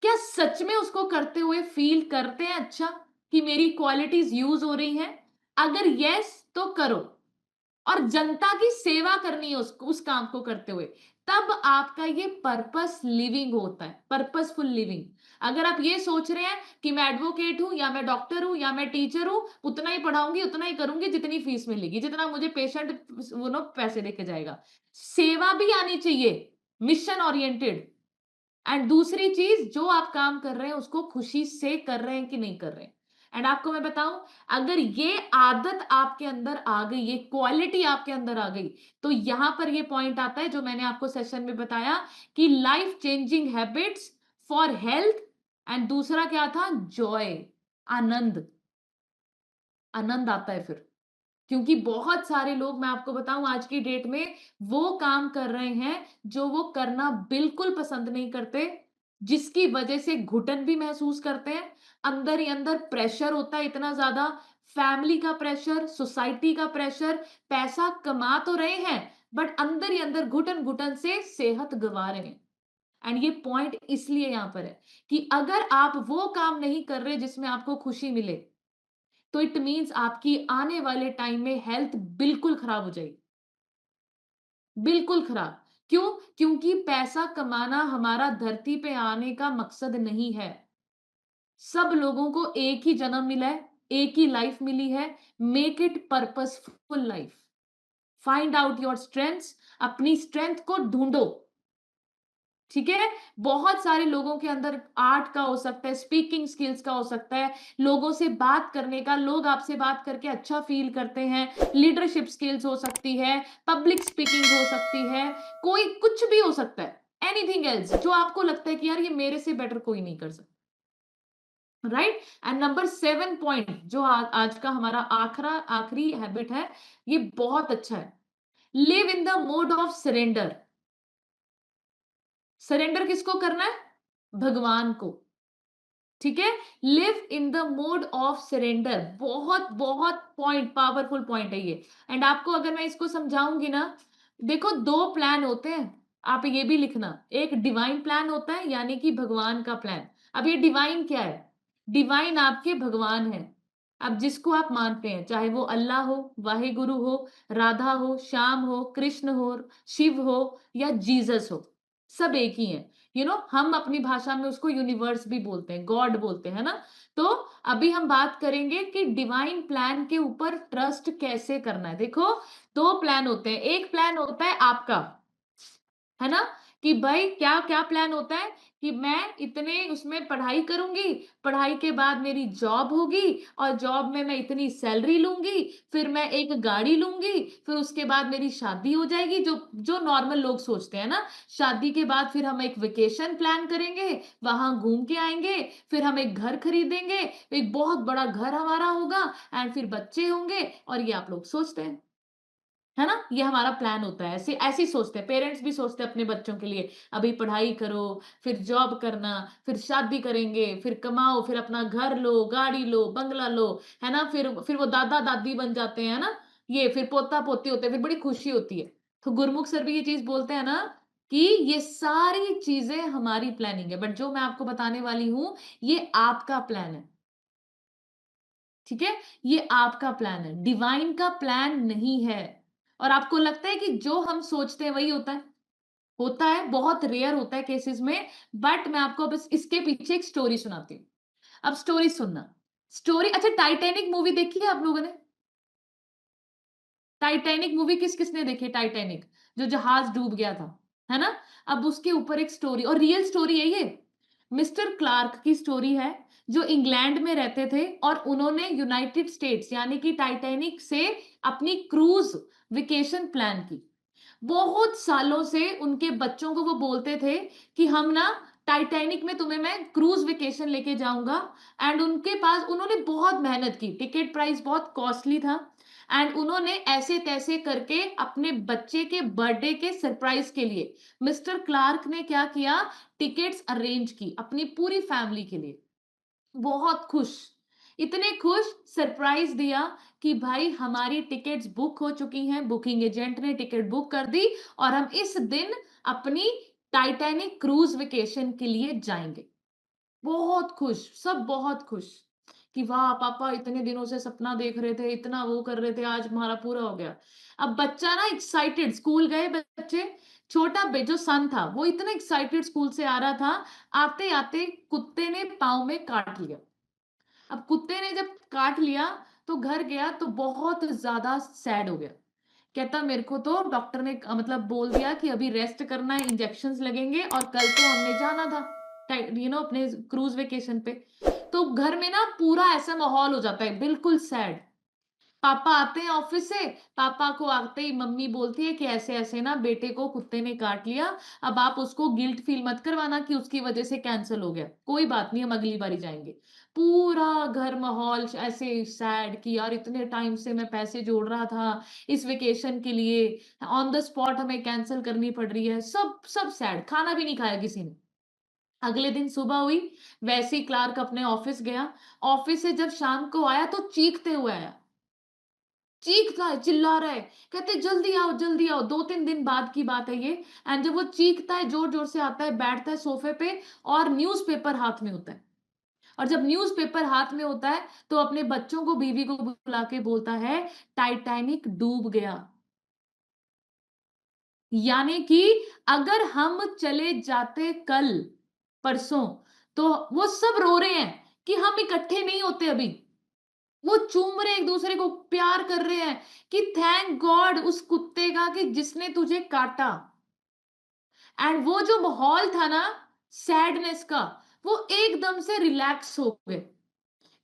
क्या सच में उसको करते हुए फील करते हैं अच्छा कि मेरी क्वालिटीज यूज हो रही हैं? अगर यस तो करो, और जनता की सेवा करनी है उसको, उस काम को करते हुए, तब आपका ये पर्पस लिविंग होता है, पर्पसफुल लिविंग। अगर आप ये सोच रहे हैं कि मैं एडवोकेट हूं या मैं डॉक्टर हूं या मैं टीचर हूं, उतना ही पढ़ाऊंगी, उतना ही करूंगी जितनी फीस मिलेगी, जितना मुझे पेशेंट वो नो पैसे देके जाएगा, सेवा भी आनी चाहिए, मिशन ओरिएंटेड। एंड दूसरी चीज, जो आप काम कर रहे हैं उसको खुशी से कर रहे हैं कि नहीं कर रहे हैं। एंड आपको मैं बताऊं, अगर ये आदत आपके अंदर आ गई, ये क्वालिटी आपके अंदर आ गई, तो यहां पर ये पॉइंट आता है जो मैंने आपको सेशन में बताया कि life changing habits for health. And दूसरा क्या था? जॉय, आनंद। आनंद आता है फिर, क्योंकि बहुत सारे लोग, मैं आपको बताऊं आज की डेट में, वो काम कर रहे हैं जो वो करना बिल्कुल पसंद नहीं करते, जिसकी वजह से घुटन भी महसूस करते हैं, अंदर ही अंदर प्रेशर होता है इतना ज्यादा, फैमिली का प्रेशर, सोसाइटी का प्रेशर, पैसा कमा तो रहे हैं बट अंदर ही अंदर घुटन घुटन से सेहत गंवा रहे हैं। एंड ये पॉइंट इसलिए यहां पर है कि अगर आप वो काम नहीं कर रहे जिसमें आपको खुशी मिले, तो इट मीन्स आपकी आने वाले टाइम में हेल्थ बिल्कुल खराब हो जाएगी, बिल्कुल खराब। क्यों? क्योंकि पैसा कमाना हमारा धरती पे आने का मकसद नहीं है। सब लोगों को एक ही जन्म मिला है, एक ही लाइफ मिली है। Make it purposeful life. Find out your strengths, अपनी स्ट्रेंथ को ढूंढो। ठीक है? बहुत सारे लोगों के अंदर आर्ट का हो सकता है, स्पीकिंग स्किल्स का हो सकता है, लोगों से बात करने का, लोग आपसे बात करके अच्छा फील करते हैं, लीडरशिप स्किल्स हो सकती है, पब्लिक स्पीकिंग हो सकती है, कोई कुछ भी हो सकता है, एनीथिंग एल्स जो आपको लगता है कि यार ये मेरे से बेटर कोई नहीं कर सकता। राइट। एंड नंबर 7 पॉइंट जो आज का हमारा आखिरी हैबिट है, ये बहुत अच्छा है। Live in the mode of surrender. Surrender किसको करना है? भगवान को। ठीक है, live in the mode of surrender, बहुत बहुत पॉइंट, पावरफुल पॉइंट है ये। एंड आपको अगर मैं इसको समझाऊंगी ना, देखो 2 प्लान होते हैं, आप ये भी लिखना। एक डिवाइन प्लान होता है, यानी कि भगवान का प्लान। अब ये डिवाइन क्या है? डिवाइन आपके भगवान है। अब जिसको आप मानते हैं, चाहे वो अल्लाह हो, वाहे गुरु हो, राधा हो, श्याम हो, कृष्ण हो, शिव हो या जीसस हो, सब एक ही है। हम अपनी भाषा में उसको यूनिवर्स भी बोलते हैं, गॉड बोलते हैं ना। तो अभी हम बात करेंगे कि डिवाइन प्लान के ऊपर ट्रस्ट कैसे करना है। देखो 2 प्लान होते हैं। एक प्लान होता है आपका, है ना, कि भाई क्या क्या प्लान होता है कि मैं इतने उसमें पढ़ाई करूंगी, पढ़ाई के बाद मेरी जॉब होगी और जॉब में मैं इतनी सैलरी लूंगी, फिर मैं एक गाड़ी लूंगी, फिर उसके बाद मेरी शादी हो जाएगी, जो जो नॉर्मल लोग सोचते हैं ना। शादी के बाद फिर हम एक वेकेशन प्लान करेंगे, वहां घूम के आएंगे, फिर हम एक घर खरीदेंगे, एक बहुत बड़ा घर हमारा होगा, एंड फिर बच्चे होंगे, और ये आप लोग सोचते हैं, है ना, ये हमारा प्लान होता है। ऐसे ऐसे ही सोचते हैं, पेरेंट्स भी सोचते हैं अपने बच्चों के लिए, अभी पढ़ाई करो, फिर जॉब करना, फिर शादी करेंगे, फिर कमाओ, फिर अपना घर लो, गाड़ी लो, बंगला लो, है ना, फिर वो दादा दादी बन जाते हैं ना, ये फिर पोता पोती होते हैं, फिर बड़ी खुशी होती है। तो गुरमुख सर भी ये चीज बोलते हैं ना कि ये सारी चीजें हमारी प्लानिंग है, बट जो मैं आपको बताने वाली हूं, ये आपका प्लान है। ठीक है, ये आपका प्लान है, डिवाइन का प्लान नहीं है। और आपको लगता है कि जो हम सोचते हैं वही होता है? होता है, बहुत रेयर होता है केसेस में। बट मैं आपको अब इसके पीछे एक स्टोरी सुनाती हूँ। अब स्टोरी सुनना। स्टोरी, अच्छा, टाइटैनिक मूवी देखी है आप लोगों ने? टाइटैनिक मूवी किस किसने देखी है? टाइटैनिक, जो जहाज डूब गया था, है ना। अब उसके ऊपर एक स्टोरी, और रियल स्टोरी है ये, मिस्टर क्लार्क की स्टोरी है, जो इंग्लैंड में रहते थे और उन्होंने यूनाइटेड स्टेट्स यानी कि टाइटैनिक से अपनी क्रूज वेकेशन प्लान की। बहुत सालों से उनके बच्चों को वो बोलते थे कि हम ना टाइटैनिक में तुम्हें मैं क्रूज वेकेशन लेके जाऊंगा। एंड उनके पास, उन्होंने बहुत मेहनत की, टिकट प्राइस बहुत कॉस्टली था, एंड उन्होंने ऐसे तैसे करके अपने बच्चे के बर्थडे के सरप्राइज के लिए मिस्टर क्लार्क ने क्या किया, टिकट्स अरेंज की अपनी पूरी फैमिली के लिए। बहुत खुश, इतने खुश, सरप्राइज दिया कि भाई हमारी टिकट्स बुक हो चुकी हैं, बुकिंग एजेंट ने टिकट बुक कर दी, और हम इस दिन अपनी टाइटैनिक क्रूज वेकेशन के लिए जाएंगे। बहुत खुश, सब बहुत खुश कि वाह पापा इतने दिनों से सपना देख रहे थे, इतना वो कर रहे थे, आज हमारा पूरा हो गया। अब बच्चा ना एक्साइटेड, स्कूल गए बच्चे, छोटा जो सन था वो इतना एक्साइटेड स्कूल से आ रहा था, आते आते कुत्ते ने पाँव में काट लिया। अब कुत्ते ने जब काट लिया तो घर गया तो बहुत ज्यादा सैड हो गया। कहता मेरे को तो डॉक्टर ने मतलब बोल दिया कि अभी रेस्ट करना है, इंजेक्शंस लगेंगे, और कल तो हमने जाना था अपने क्रूज वेकेशन पे। तो घर में ना पूरा ऐसा माहौल हो जाता है, बिल्कुल सैड। पापा आते हैं ऑफिस से, पापा को आते ही मम्मी बोलती है कि ऐसे ऐसे ना बेटे को कुत्ते ने काट लिया, अब आप उसको गिल्ट फील मत करवाना कि उसकी वजह से कैंसिल हो गया, कोई बात नहीं, हम अगली बारी जाएंगे। पूरा घर माहौल ऐसे सैड कि यार इतने टाइम से मैं पैसे जोड़ रहा था इस वेकेशन के लिए, ऑन द स्पॉट हमें कैंसिल करनी पड़ रही है, सब सब सैड, खाना भी नहीं खाया किसी ने। अगले दिन सुबह हुई, वैसे ही क्लार्क अपने ऑफिस गया, ऑफिस से जब शाम को आया तो चीखते हुए आया, चीख रहा है, चिल्ला रहा है, कहते जल्दी आओ, 2-3 दिन बाद की बात है ये। एंड जब वो चीखता है, जोर जोर से आता है, बैठता है सोफे पे, और न्यूज़पेपर हाथ में होता है। और जब न्यूज़पेपर हाथ में होता है तो अपने बच्चों को, बीवी को बुला के बोलता है टाइटैनिक डूब गया। यानी कि अगर हम चले जाते कल, परसों, तो वो सब रो रहे हैं कि हम इकट्ठे नहीं होते अभी। वो चूम रहे एक दूसरे को, प्यार कर रहे हैं कि थैंक गॉड उस कुत्ते का कि जिसने तुझे काटा। एंड वो जो माहौल था ना सैडनेस का, वो एकदम से रिलैक्स हो गए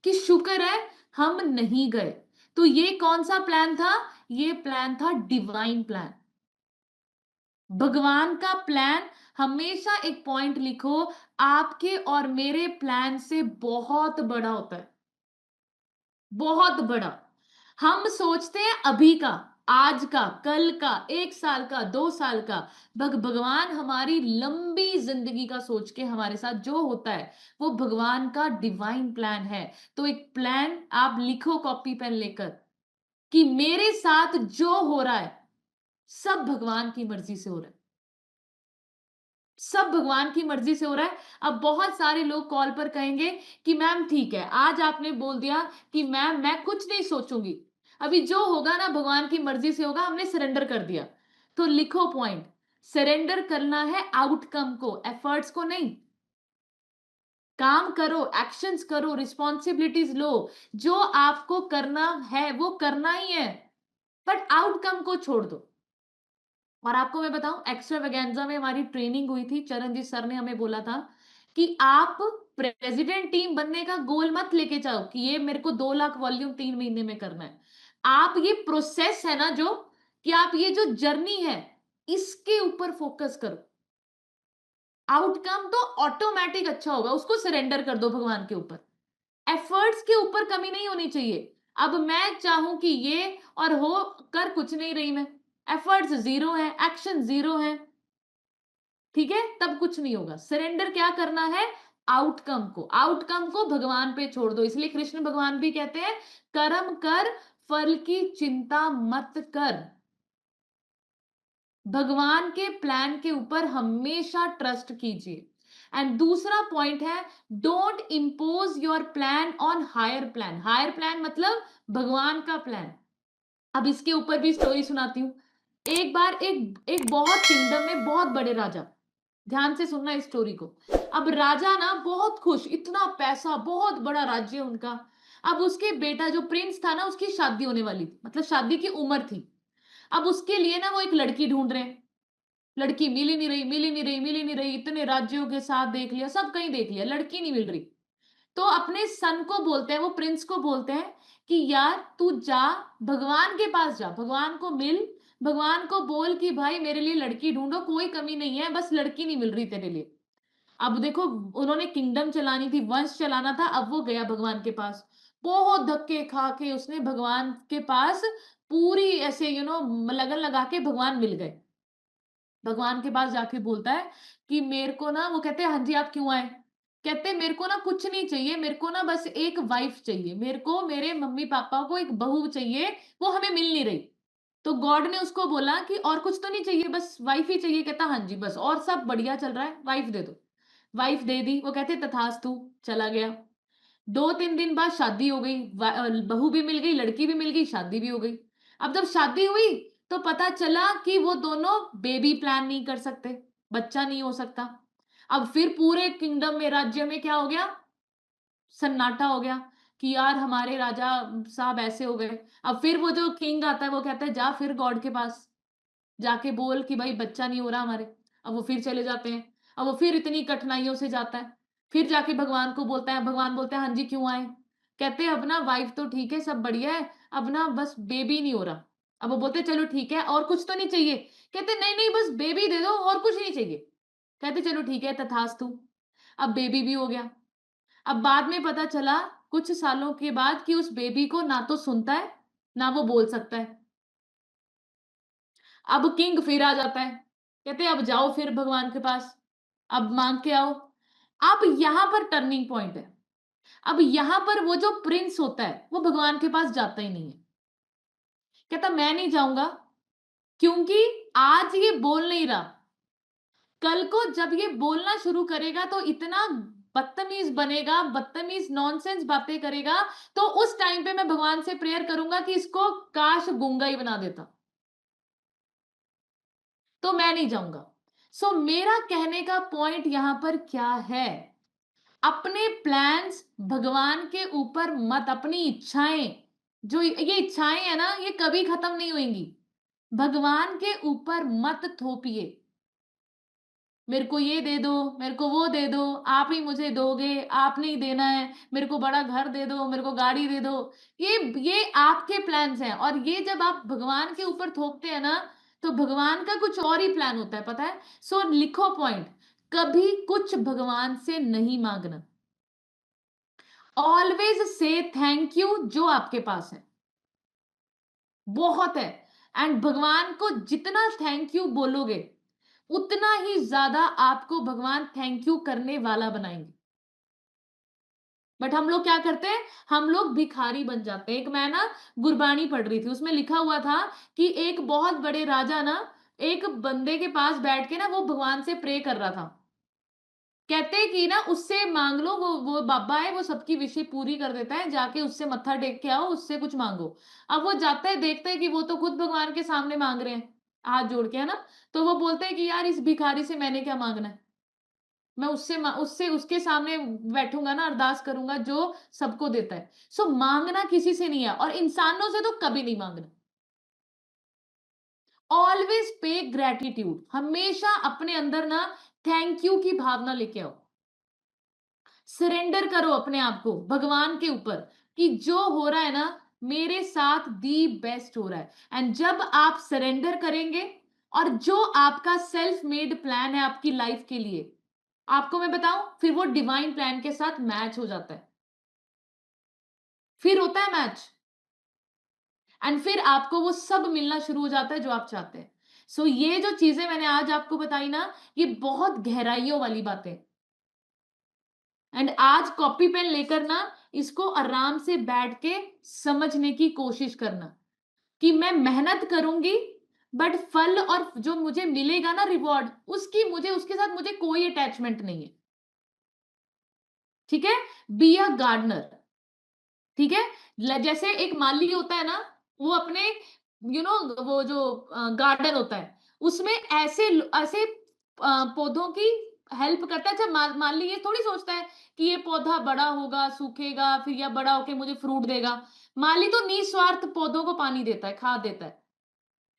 कि शुक्र है हम नहीं गए। तो ये कौन सा प्लान था? ये प्लान था डिवाइन प्लान। भगवान का प्लान, हमेशा एक पॉइंट लिखो, आपके और मेरे प्लान से बहुत बड़ा होता है, बहुत बड़ा। हम सोचते हैं अभी का, आज का, कल का, 1 साल का, 2 साल का। भगवान हमारी लंबी जिंदगी का सोच के हमारे साथ जो होता है वो भगवान का डिवाइन प्लान है। तो एक प्लान आप लिखो कॉपी पेन लेकर, कि मेरे साथ जो हो रहा है सब भगवान की मर्जी से हो रहा है, सब भगवान की मर्जी से हो रहा है। अब बहुत सारे लोग कॉल पर कहेंगे कि मैम ठीक है, आज आपने बोल दिया कि मैम मैं कुछ नहीं सोचूंगी, अभी जो होगा ना भगवान की मर्जी से होगा, हमने सरेंडर कर दिया। तो लिखो पॉइंट, सरेंडर करना है आउटकम को, एफर्ट्स को नहीं। काम करो, एक्शंस करो, रिस्पॉन्सिबिलिटीज लो, जो आपको करना है वो करना ही है, बट आउटकम को छोड़ दो। और आपको मैं बताऊं, एक्स्ट्रावेगेंजा में हमारी ट्रेनिंग हुई थी, चरणजीत सर ने हमें बोला था कि आप प्रेसिडेंट टीम बनने का गोल मत लेके जाओ कि ये मेरे को 2 लाख वॉल्यूम 3 महीने में करना है। आप ये प्रोसेस है ना, जो कि आप ये जो जर्नी है इसके ऊपर फोकस करो, आउटकम तो ऑटोमेटिक अच्छा होगा, उसको सरेंडर कर दो भगवान के ऊपर। एफर्ट्स के ऊपर कमी नहीं होनी चाहिए। अब मैं चाहूं कि ये और हो, कर कुछ नहीं रही मैं, एफर्ट्स जीरो है, एक्शन जीरो है, ठीक है, तब कुछ नहीं होगा। सरेंडर क्या करना है, आउटकम को, आउटकम को भगवान पे छोड़ दो। इसलिए कृष्ण भगवान भी कहते हैं कर्म कर, फल की चिंता मत कर। भगवान के प्लान के ऊपर हमेशा ट्रस्ट कीजिए। एंड दूसरा पॉइंट है, don't impose your plan on higher plan. Higher plan मतलब भगवान का प्लान। अब इसके ऊपर भी स्टोरी सुनाती हूं। एक बार एक एक बहुत किंगडम में बहुत बड़े राजा, ध्यान से सुनना इस स्टोरी को। अब राजा ना बहुत खुश, इतना पैसा, बहुत बड़ा राज्य उनका। अब उसके बेटा जो प्रिंस था ना, उसकी शादी होने वाली थी, मतलब शादी की उम्र थी। अब उसके लिए ना वो एक लड़की ढूंढ रहे हैं, लड़की मिल ही नहीं रही, मिल ही नहीं रही, मिल ही नहीं रही, इतने राज्यों के साथ देख लिया, सब कहीं देख लिया, लड़की नहीं मिल रही। तो अपने सन को बोलते हैं, वो प्रिंस को बोलते हैं कि यार तू जा, भगवान के पास जा, भगवान को मिल, भगवान को बोल कि भाई मेरे लिए लड़की ढूंढो, कोई कमी नहीं है, बस लड़की नहीं मिल रही तेरे लिए। अब देखो, उन्होंने किंगडम चलानी थी, वंश चलाना था। अब वो गया भगवान के पास, बहुत धक्के खा के उसने भगवान के पास पूरी ऐसे लगन लगा के भगवान मिल गए। भगवान के पास जाके बोलता है कि मेरे को ना, वो कहते हैं हाँ जी आप क्यों आए, कहते मेरे को ना कुछ नहीं चाहिए, मेरे को ना बस एक वाइफ चाहिए, मेरे को मेरे मम्मी पापा को एक बहू चाहिए, वो हमें मिल नहीं रही। तो गॉड ने उसको बोला कि और कुछ तो नहीं चाहिए, बस वाइफ ही चाहिए, कहता हाँ जी बस, और सब बढ़िया चल रहा है, वाइफ दे दो। वाइफ दे दी, वो कहते तथास्तु, चला गया। 2-3 दिन बाद शादी हो गई, बहू भी मिल गई, लड़की भी मिल गई, शादी भी हो गई। अब जब शादी हुई तो पता चला कि वो दोनों बेबी प्लान नहीं कर सकते, बच्चा नहीं हो सकता। अब फिर पूरे किंगडम में, राज्य में क्या हो गया, सन्नाटा हो गया कि यार हमारे राजा साहब ऐसे हो गए। अब फिर वो जो किंग आता है वो कहता है जा फिर गॉड के पास जाके बोल कि भाई बच्चा नहीं हो रहा हमारे। अब वो फिर चले जाते हैं, अब वो फिर इतनी कठिनाइयों से जाता है, फिर जाके भगवान को बोलता है, भगवान बोलते हैं हाँ जी क्यों आए, कहते हैं अब ना वाइफ तो ठीक है, सब बढ़िया है, अब ना बस बेबी नहीं हो रहा। अब वो बोलते हैं चलो ठीक है, और कुछ तो नहीं चाहिए, कहते नहीं नहीं बस बेबी दे दो, और कुछ नहीं चाहिए। कहते चलो ठीक है तथास्तु। अब बेबी भी हो गया। अब बाद में पता चला कुछ सालों के बाद कि उस बेबी को ना तो सुनता है ना वो बोल सकता है। अब किंग फिर आ जाता है, कहते हैं अब जाओ फिर भगवान के पास, अब मांग के आओ। अब यहां पर टर्निंग पॉइंट है। अब यहां पर वो जो प्रिंस होता है वो भगवान के पास जाता ही नहीं है, कहता मैं नहीं जाऊंगा, क्योंकि आज ये बोल नहीं रहा, कल को जब ये बोलना शुरू करेगा तो इतना बदतमीज बनेगा, बदतमीज नॉनसेंस बातें करेगा, तो उस टाइम पे मैं भगवान से प्रेयर करूंगा कि इसको काश गूंगा ही बना देता, तो मैं नहीं जाऊंगा। सो मेरा कहने का पॉइंट यहां पर क्या है, अपने प्लान्स भगवान के ऊपर मत, अपनी इच्छाएं, जो ये इच्छाएं है ना ये कभी खत्म नहीं होंगी, भगवान के ऊपर मत थोपिए। मेरे को ये दे दो, मेरे को वो दे दो, आप ही मुझे दोगे, आप नहीं देना है, मेरे को बड़ा घर दे दो, मेरे को गाड़ी दे दो, ये आपके प्लान्स हैं। और ये जब आप भगवान के ऊपर थोपते हैं ना, तो भगवान का कुछ और ही प्लान होता है, पता है? सो लिखो पॉइंट, कभी कुछ भगवान से नहीं मांगना। ऑलवेज से थैंक यू जो आपके पास है, बहुत है। एंड भगवान को जितना थैंक यू बोलोगे, उतना ही ज्यादा आपको भगवान थैंक यू करने वाला बनाएंगे। बट हम लोग क्या करते हैं? हम लोग भिखारी बन जाते हैं। एक मैं ना गुरबानी पढ़ रही थी, उसमें लिखा हुआ था कि एक बहुत बड़े राजा ना एक बंदे के पास बैठ के ना वो भगवान से प्रे कर रहा था। कहते हैं कि ना उससे मांग लो, वो बाबा है, वो सबकी विशें पूरी कर देता है, जाके उससे मत्था टेक के आओ, उससे कुछ मांगो। अब वो जाता है, देखता है कि वो तो खुद भगवान के सामने मांग रहे हैं, हाथ जोड़ के, है ना? तो वो बोलते हैं कि यार इस भिखारी से मैंने क्या मांगना है? मैं उससे उसके सामने बैठूंगा ना, अरदास करूंगा जो सबको देता है। सो मांगना किसी से नहीं है, और इंसानों से तो कभी नहीं मांगना। ऑलवेज पे ग्रेटिट्यूड, हमेशा अपने अंदर ना थैंक यू की भावना लेके आओ। सरेंडर करो अपने आप को भगवान के ऊपर कि जो हो रहा है ना मेरे साथ दी बेस्ट हो रहा है। एंड जब आप सरेंडर करेंगे, और जो आपका सेल्फ मेड प्लान है आपकी लाइफ के लिए, आपको मैं बताऊं, फिर वो डिवाइन प्लान के साथ मैच हो जाता है, फिर होता है मैच। एंड फिर आपको वो सब मिलना शुरू हो जाता है जो आप चाहते हैं। सो ये जो चीजें मैंने आज आपको बताई ना, ये बहुत गहराइयों वाली बातें। एंड आज कॉपी पेन लेकर ना इसको आराम से बैठ के समझने की कोशिश करना कि मैं मेहनत करूंगी, बट फल और जो मुझे मिलेगा ना रिवॉर्ड, उसकी मुझे उसके साथ मुझे कोई अटैचमेंट नहीं है। ठीक है? Be a gardener. ठीक है? जैसे एक माली होता है ना, वो अपने वो जो गार्डन होता है, उसमें ऐसे ऐसे पौधों की हेल्प करता है। अच्छा, माली ये थोड़ी सोचता है कि ये पौधा बड़ा होगा, सूखेगा, फिर या बड़ा होके मुझे फ्रूट देगा। माली तो निस्वार्थ पौधों को पानी देता है, खाद देता है।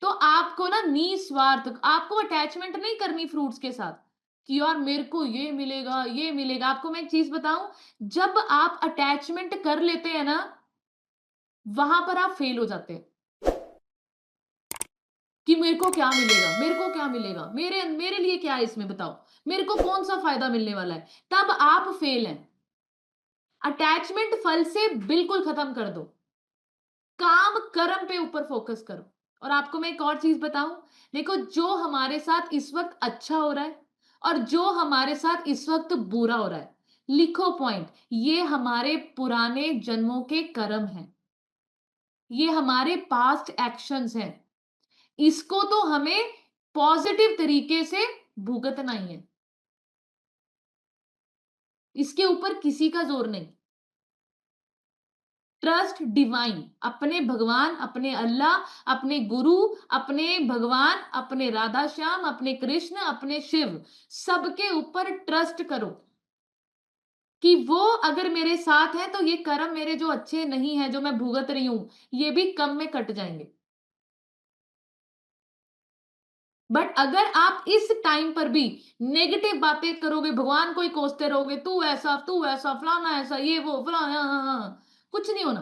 तो आपको ना निस्वार्थ, आपको अटैचमेंट नहीं करनी फ्रूट्स के साथ कि यार मेरे को ये मिलेगा, ये मिलेगा। आपको मैं एक चीज बताऊं, जब आप अटैचमेंट कर लेते हैं ना, वहां पर आप फेल हो जाते हैं कि मेरे को क्या मिलेगा, मेरे को क्या मिलेगा, मेरे मेरे लिए क्या है इसमें, बताओ मेरे को कौन सा फायदा मिलने वाला है। तब आप फेल हैं। अटैचमेंट फल से बिल्कुल खत्म कर दो, काम कर्म पे ऊपर फोकस करो। और आपको मैं एक और चीज बताऊं, देखो जो हमारे साथ इस वक्त अच्छा हो रहा है और जो हमारे साथ इस वक्त बुरा हो रहा है, लिखो पॉइंट, ये हमारे पुराने जन्मों के कर्म हैं, ये हमारे पास्ट एक्शंस हैं। इसको तो हमें पॉजिटिव तरीके से भुगतना ही है, इसके ऊपर किसी का जोर नहीं। ट्रस्ट डिवाइन, अपने भगवान, अपने अल्लाह, अपने गुरु, अपने भगवान, अपने राधा श्याम, अपने कृष्ण, अपने शिव, सबके ऊपर ट्रस्ट करो कि वो अगर मेरे साथ है तो ये कर्म मेरे जो अच्छे नहीं है, जो मैं भुगत रही हूं, ये भी कम में कट जाएंगे। बट अगर आप इस टाइम पर भी नेगेटिव बातें करोगे, भगवान को ही कोसते रहोगे, तू ऐसा फलाना ऐसा, ये वो फलाना, कुछ नहीं होना।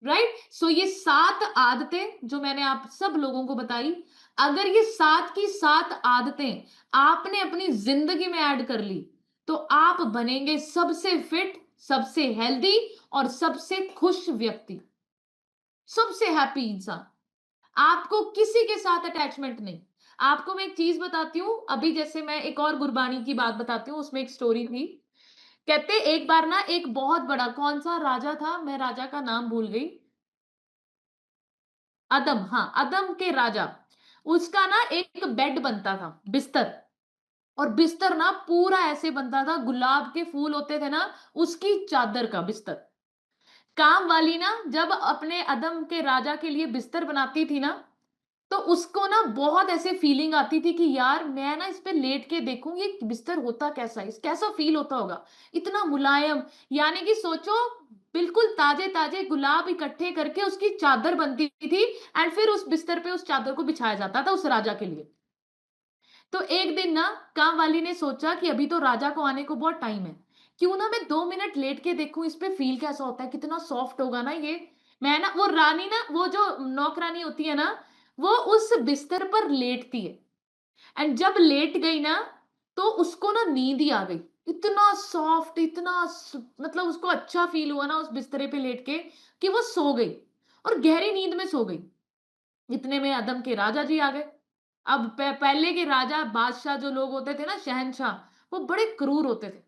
राइट? सो ये 7 आदतें जो मैंने आप सब लोगों को बताई, अगर ये 7 की 7 आदतें आपने अपनी जिंदगी में ऐड कर ली, तो आप बनेंगे सबसे फिट, सबसे हेल्दी और सबसे खुश व्यक्ति, सबसे हैप्पी इंसान। आपको किसी के साथ अटैचमेंट नहीं। आपको मैं एक चीज बताती हूँ, अभी जैसे मैं एक और गुरबानी की बात बताती हूँ, उसमें एक स्टोरी थी। कहते एक बार ना एक बहुत बड़ा, कौन सा राजा था, मैं राजा का नाम भूल गई, अदम, हाँ, अदम के राजा। उसका ना एक बेड बनता था, बिस्तर। और बिस्तर ना पूरा ऐसे बनता था, गुलाब के फूल होते थे ना, उसकी चादर का बिस्तर। काम वाली ना जब अपने अदम के राजा के लिए बिस्तर बनाती थी ना, तो उसको ना बहुत ऐसे फीलिंग आती थी कि यार मैं ना इस पे लेट के देखूं ये बिस्तर होता कैसा है, कैसा फील होता होगा, इतना मुलायम। यानी कि सोचो, बिल्कुल ताजे ताजे गुलाब इकट्ठे करके उसकी चादर बनती थी, एंड फिर उस बिस्तर पे उस चादर को बिछाया जाता था उस राजा के लिए। तो एक दिन ना काम वाली ने सोचा कि अभी तो राजा को आने को बहुत टाइम है, क्यों ना मैं 2 मिनट लेट के देखूं इस पे फील कैसा होता है, कितना सॉफ्ट होगा ना ये। मैं ना वो रानी ना, वो जो नौकरानी होती है ना, वो उस बिस्तर पर लेटती है एंड जब लेट गई ना तो उसको ना नींद ही आ गई। इतना सॉफ्ट, मतलब उसको अच्छा फील हुआ ना उस बिस्तरे पे लेट के कि वो सो गई और गहरी नींद में सो गई। इतने में अदम के राजा जी आ गए। अब पहले के राजा बादशाह जो लोग होते थे ना, शहंशाह, वो बड़े क्रूर होते थे।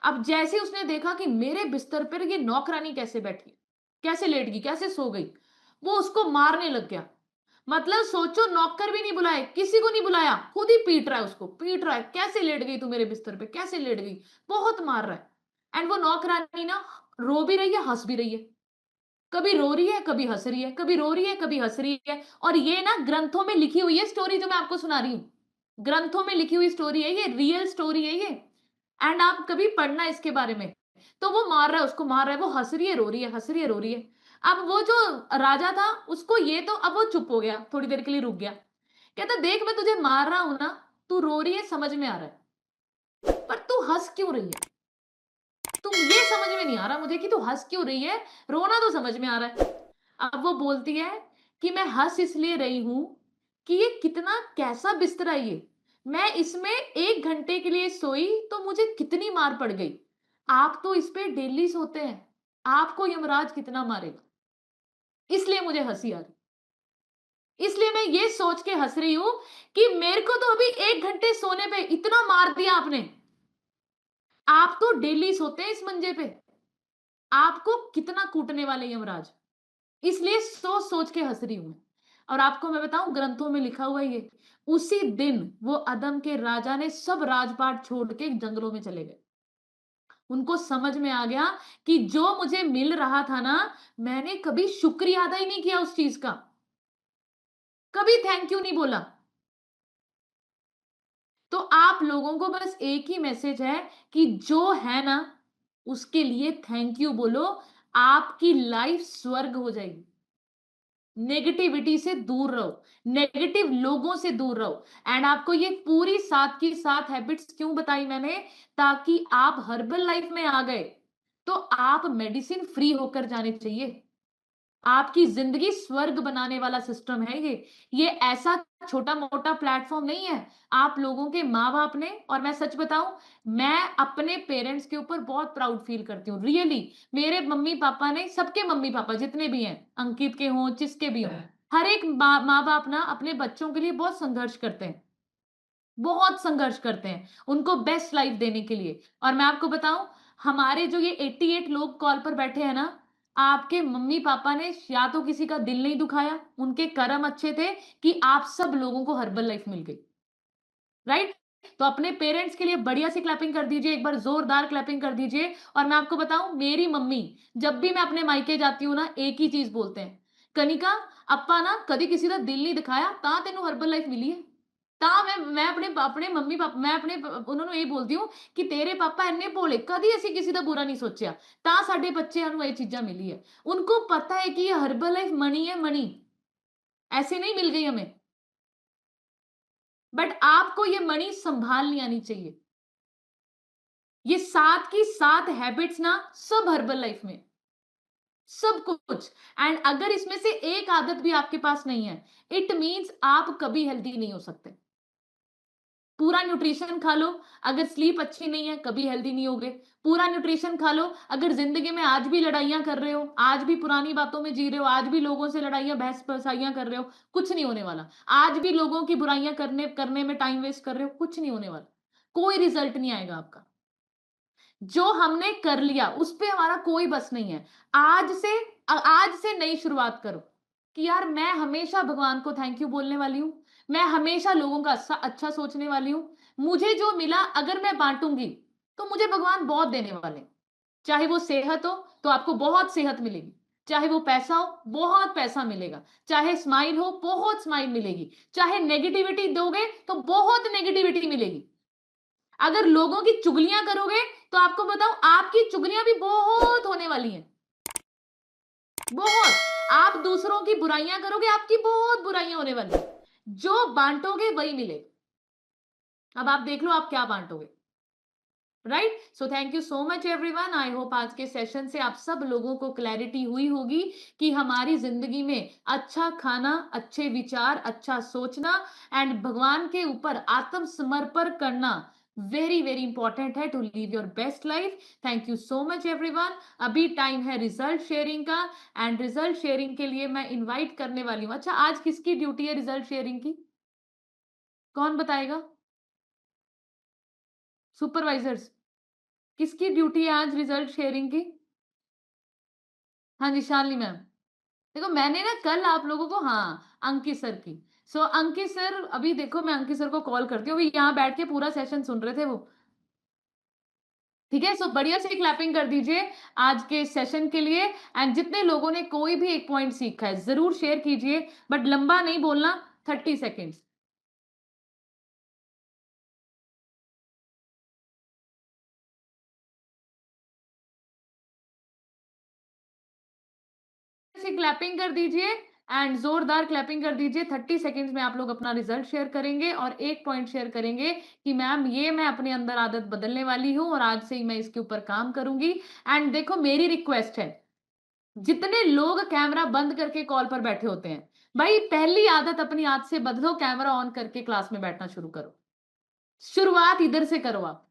अब जैसे ही उसने देखा कि मेरे बिस्तर पर ये नौकरानी कैसे बैठी है, कैसे लेट गई, कैसे सो गई, वो उसको मारने लग गया। मतलब सोचो, नौकर भी नहीं बुलाए, किसी को नहीं बुलाया, खुद ही पीट रहा है उसको, पीट रहा है, कैसे लेट गई तू मेरे बिस्तर पे, कैसे लेट गई, बहुत मार रहा है। एंड वो नौकरानी ना रो भी रही है, हंस भी रही है। कभी रो रही है, कभी हंस रही है, कभी रो रही है, कभी हंस रही है। और ये ना ग्रंथों में लिखी हुई है स्टोरी जो मैं आपको सुना रही हूँ। ग्रंथों में लिखी हुई स्टोरी है, ये रियल स्टोरी है ये। एंड आप कभी पढ़ना इसके बारे में। तो वो मार रहा है, उसको मार रहा है, वो हंस रही है, रो रही है, हंस रही है, रो रही है। अब वो जो राजा था उसको ये तो, अब वो चुप हो गया, थोड़ी देर के लिए रुक गया। कहता देख, मैं तुझे मार रहा हूं ना, तू रो रही है, समझ में आ रहा है, पर तू हंस क्यों रही है? तुम ये समझ में नहीं आ रहा मुझे कि तू हंस क्यों रही है, रोना तो समझ में आ रहा है। अब वो बोलती है कि मैं हंस इसलिए रही हूं कि ये कितना कैसा बिस्तरा है ये। मैं इसमें 1 घंटे के लिए सोई तो मुझे कितनी मार पड़ गई। आप तो इस पे डेली सोते हैं, आपको यमराज कितना मारेगा, इसलिए मुझे हंसी आ रही। इसलिए मैं ये सोच के हंस रही हूं कि मेरे को तो अभी 1 घंटे सोने पे इतना मार दिया आपने। आप तो डेली सोते हैं इस मंजे पे, आपको कितना कूटने वाले यमराज। इसलिए सोच सोच के हंस रही हूं मैं। और आपको मैं बताऊं, ग्रंथों में लिखा हुआ है ये। उसी दिन वो अदम के राजा ने सब राजपाट छोड़ के जंगलों में चले गए। उनको समझ में आ गया कि जो मुझे मिल रहा था ना, मैंने कभी शुक्रिया अदा ही नहीं किया उस चीज का, कभी थैंक यू नहीं बोला। तो आप लोगों को बस एक ही मैसेज है कि जो है ना, उसके लिए थैंक यू बोलो। आपकी लाइफ स्वर्ग हो जाएगी। नेगेटिविटी से दूर रहो, नेगेटिव लोगों से दूर रहो। एंड आपको ये पूरी साथ की साथ हैबिट्स क्यों बताई मैंने, ताकि आप हर्बल लाइफ में आ गए तो आप मेडिसिन फ्री होकर जाने चाहिए। आपकी जिंदगी स्वर्ग बनाने वाला सिस्टम है ये ऐसा छोटा मोटा प्लेटफॉर्म नहीं है। आप लोगों के माँ बाप ने, और मैं सच बताऊं, मैं अपने पेरेंट्स के ऊपर बहुत प्राउड फील करती हूँ रियली। मेरे मम्मी पापा ने, सबके मम्मी पापा जितने भी हैं, अंकित के हों, जिसके भी हों, हर एक माँ बाप ना अपने बच्चों के लिए बहुत संघर्ष करते हैं, बहुत संघर्ष करते हैं उनको बेस्ट लाइफ देने के लिए। और मैं आपको बताऊं, हमारे जो ये 88 लोग कॉल पर बैठे हैं ना, आपके मम्मी पापा ने या तो किसी का दिल नहीं दुखाया, उनके कर्म अच्छे थे कि आप सब लोगों को हर्बल लाइफ मिल गई। राइट? तो अपने पेरेंट्स के लिए बढ़िया सी क्लैपिंग कर दीजिए, एक बार जोरदार क्लैपिंग कर दीजिए। और मैं आपको बताऊं, मेरी मम्मी जब भी मैं अपने मायके जाती हूँ ना, एक ही चीज बोलते हैं, कनिका, अप्पा ना कभी किसी का दिल नहीं दिखाया, ता तेनू हर्बल लाइफ मिली है। ਤਾਂ ਮੈਂ ਆਪਣੇ ਮੰਮੀ ਪਾਪਾ, ਮੈਂ ਆਪਣੇ ਉਹਨਾਂ ਨੂੰ ਇਹ ਬੋਲਦੀ ਹੂੰ ਕਿ ਤੇਰੇ ਪਾਪਾ ਇੰਨੇ ਭੋਲੇ, ਕਦੀ ਅਸੀਂ ਕਿਸੇ ਦਾ ਬੁਰਾ ਨਹੀਂ ਸੋਚਿਆ, ਤਾਂ ਸਾਡੇ ਬੱਚਿਆਂ ਨੂੰ ਇਹ ਚੀਜ਼ਾਂ ਮਿਲੀ है। उनको पता है कि ये हर्बल लाइफ मनी है, मनी ऐसे नहीं मिल गई हमें। बट आपको ये मनी संभालनी आनी चाहिए। ये सात की सात हैबिट्स ना सब हर्बल लाइफ में, सब कुछ। एंड अगर इसमें से एक आदत भी आपके पास नहीं है, इट मींस आप कभी हेल्दी नहीं हो सकते। पूरा न्यूट्रिशन खा लो, अगर स्लीप अच्छी नहीं है कभी हेल्दी नहीं होगे। पूरा न्यूट्रिशन खा लो, अगर जिंदगी में आज भी लड़ाइयां कर रहे हो, आज भी पुरानी बातों में जी रहे हो, आज भी लोगों से लड़ाइयां बहस बसाइयां कर रहे हो, कुछ नहीं होने वाला। आज भी लोगों की बुराइयां करने करने में टाइम वेस्ट कर रहे हो, कुछ नहीं होने वाला। कोई रिजल्ट नहीं आएगा आपका। जो हमने कर लिया उस पे हमारा कोई बस नहीं है। आज से नई शुरुआत करो कि यार मैं हमेशा भगवान को थैंक यू बोलने वाली हूं, मैं हमेशा लोगों का अच्छा अच्छा सोचने वाली हूं। मुझे जो मिला अगर मैं बांटूंगी तो मुझे भगवान बहुत देने वाले हैं। चाहे वो सेहत हो तो आपको बहुत सेहत मिलेगी, चाहे वो पैसा हो बहुत पैसा मिलेगा, चाहे स्माइल हो बहुत स्माइल मिलेगी, चाहे नेगेटिविटी दोगे तो बहुत नेगेटिविटी मिलेगी। अगर लोगों की चुगलियां करोगे तो आपको बताऊं, आपकी चुगलियां भी बहुत होने वाली हैं, बहुत। आप दूसरों की बुराइयां करोगे, आपकी बहुत बुराइयां होने वाली हैं। जो बांटोगे वही मिलेगा। अब आप देख लो आप क्या बांटोगे। Right? So thank you so much everyone. I hope आज के सेशन से आप सब लोगों को क्लैरिटी हुई होगी कि हमारी जिंदगी में अच्छा खाना, अच्छे विचार, अच्छा सोचना एंड भगवान के ऊपर आत्मसमर्पण करना वेरी वेरी इंपॉर्टेंट है to leave your best life. Thank you so much everyone. अभी टाइम है रिजल्ट शेयरिंग का एंड रिजल्ट शेयरिंग के लिए मैं इनवाइट करने वाली हूँ। अच्छा, आज किसकी ड्यूटी है रिजल्ट शेयरिंग की? कौन बताएगा? सुपरवाइजर्स, किसकी ड्यूटी है आज रिजल्ट शेयरिंग की? हाँ जी, शालिनी मैम। देखो मैंने ना कल आप लोगों को, हाँ, अंकित सर की। सो अंकित सर, अभी देखो मैं अंकित सर को कॉल करती हूँ, अभी यहाँ बैठ के पूरा सेशन सुन रहे थे वो। ठीक है? सो बढ़िया से क्लैपिंग कर दीजिए आज के सेशन के लिए एंड जितने लोगों ने कोई भी एक पॉइंट सीखा है, ज़रूर शेयर कीजिए बट लंबा नहीं बोलना, 30 सेकंड्स। से क्लैपिंग कर दीजिए एंड जोरदार क्लैपिंग कर दीजिए। 30 सेकंड्स में आप लोग अपना रिजल्ट शेयर करेंगे और एक पॉइंट शेयर करेंगे कि मैम ये मैं अपने अंदर आदत बदलने वाली हूँ और आज से ही मैं इसके ऊपर काम करूंगी। एंड देखो मेरी रिक्वेस्ट है, जितने लोग कैमरा बंद करके कॉल पर बैठे होते हैं, भाई पहली आदत अपनी आज से बदलो, कैमरा ऑन करके क्लास में बैठना शुरू करो। शुरुआत इधर से करो आप।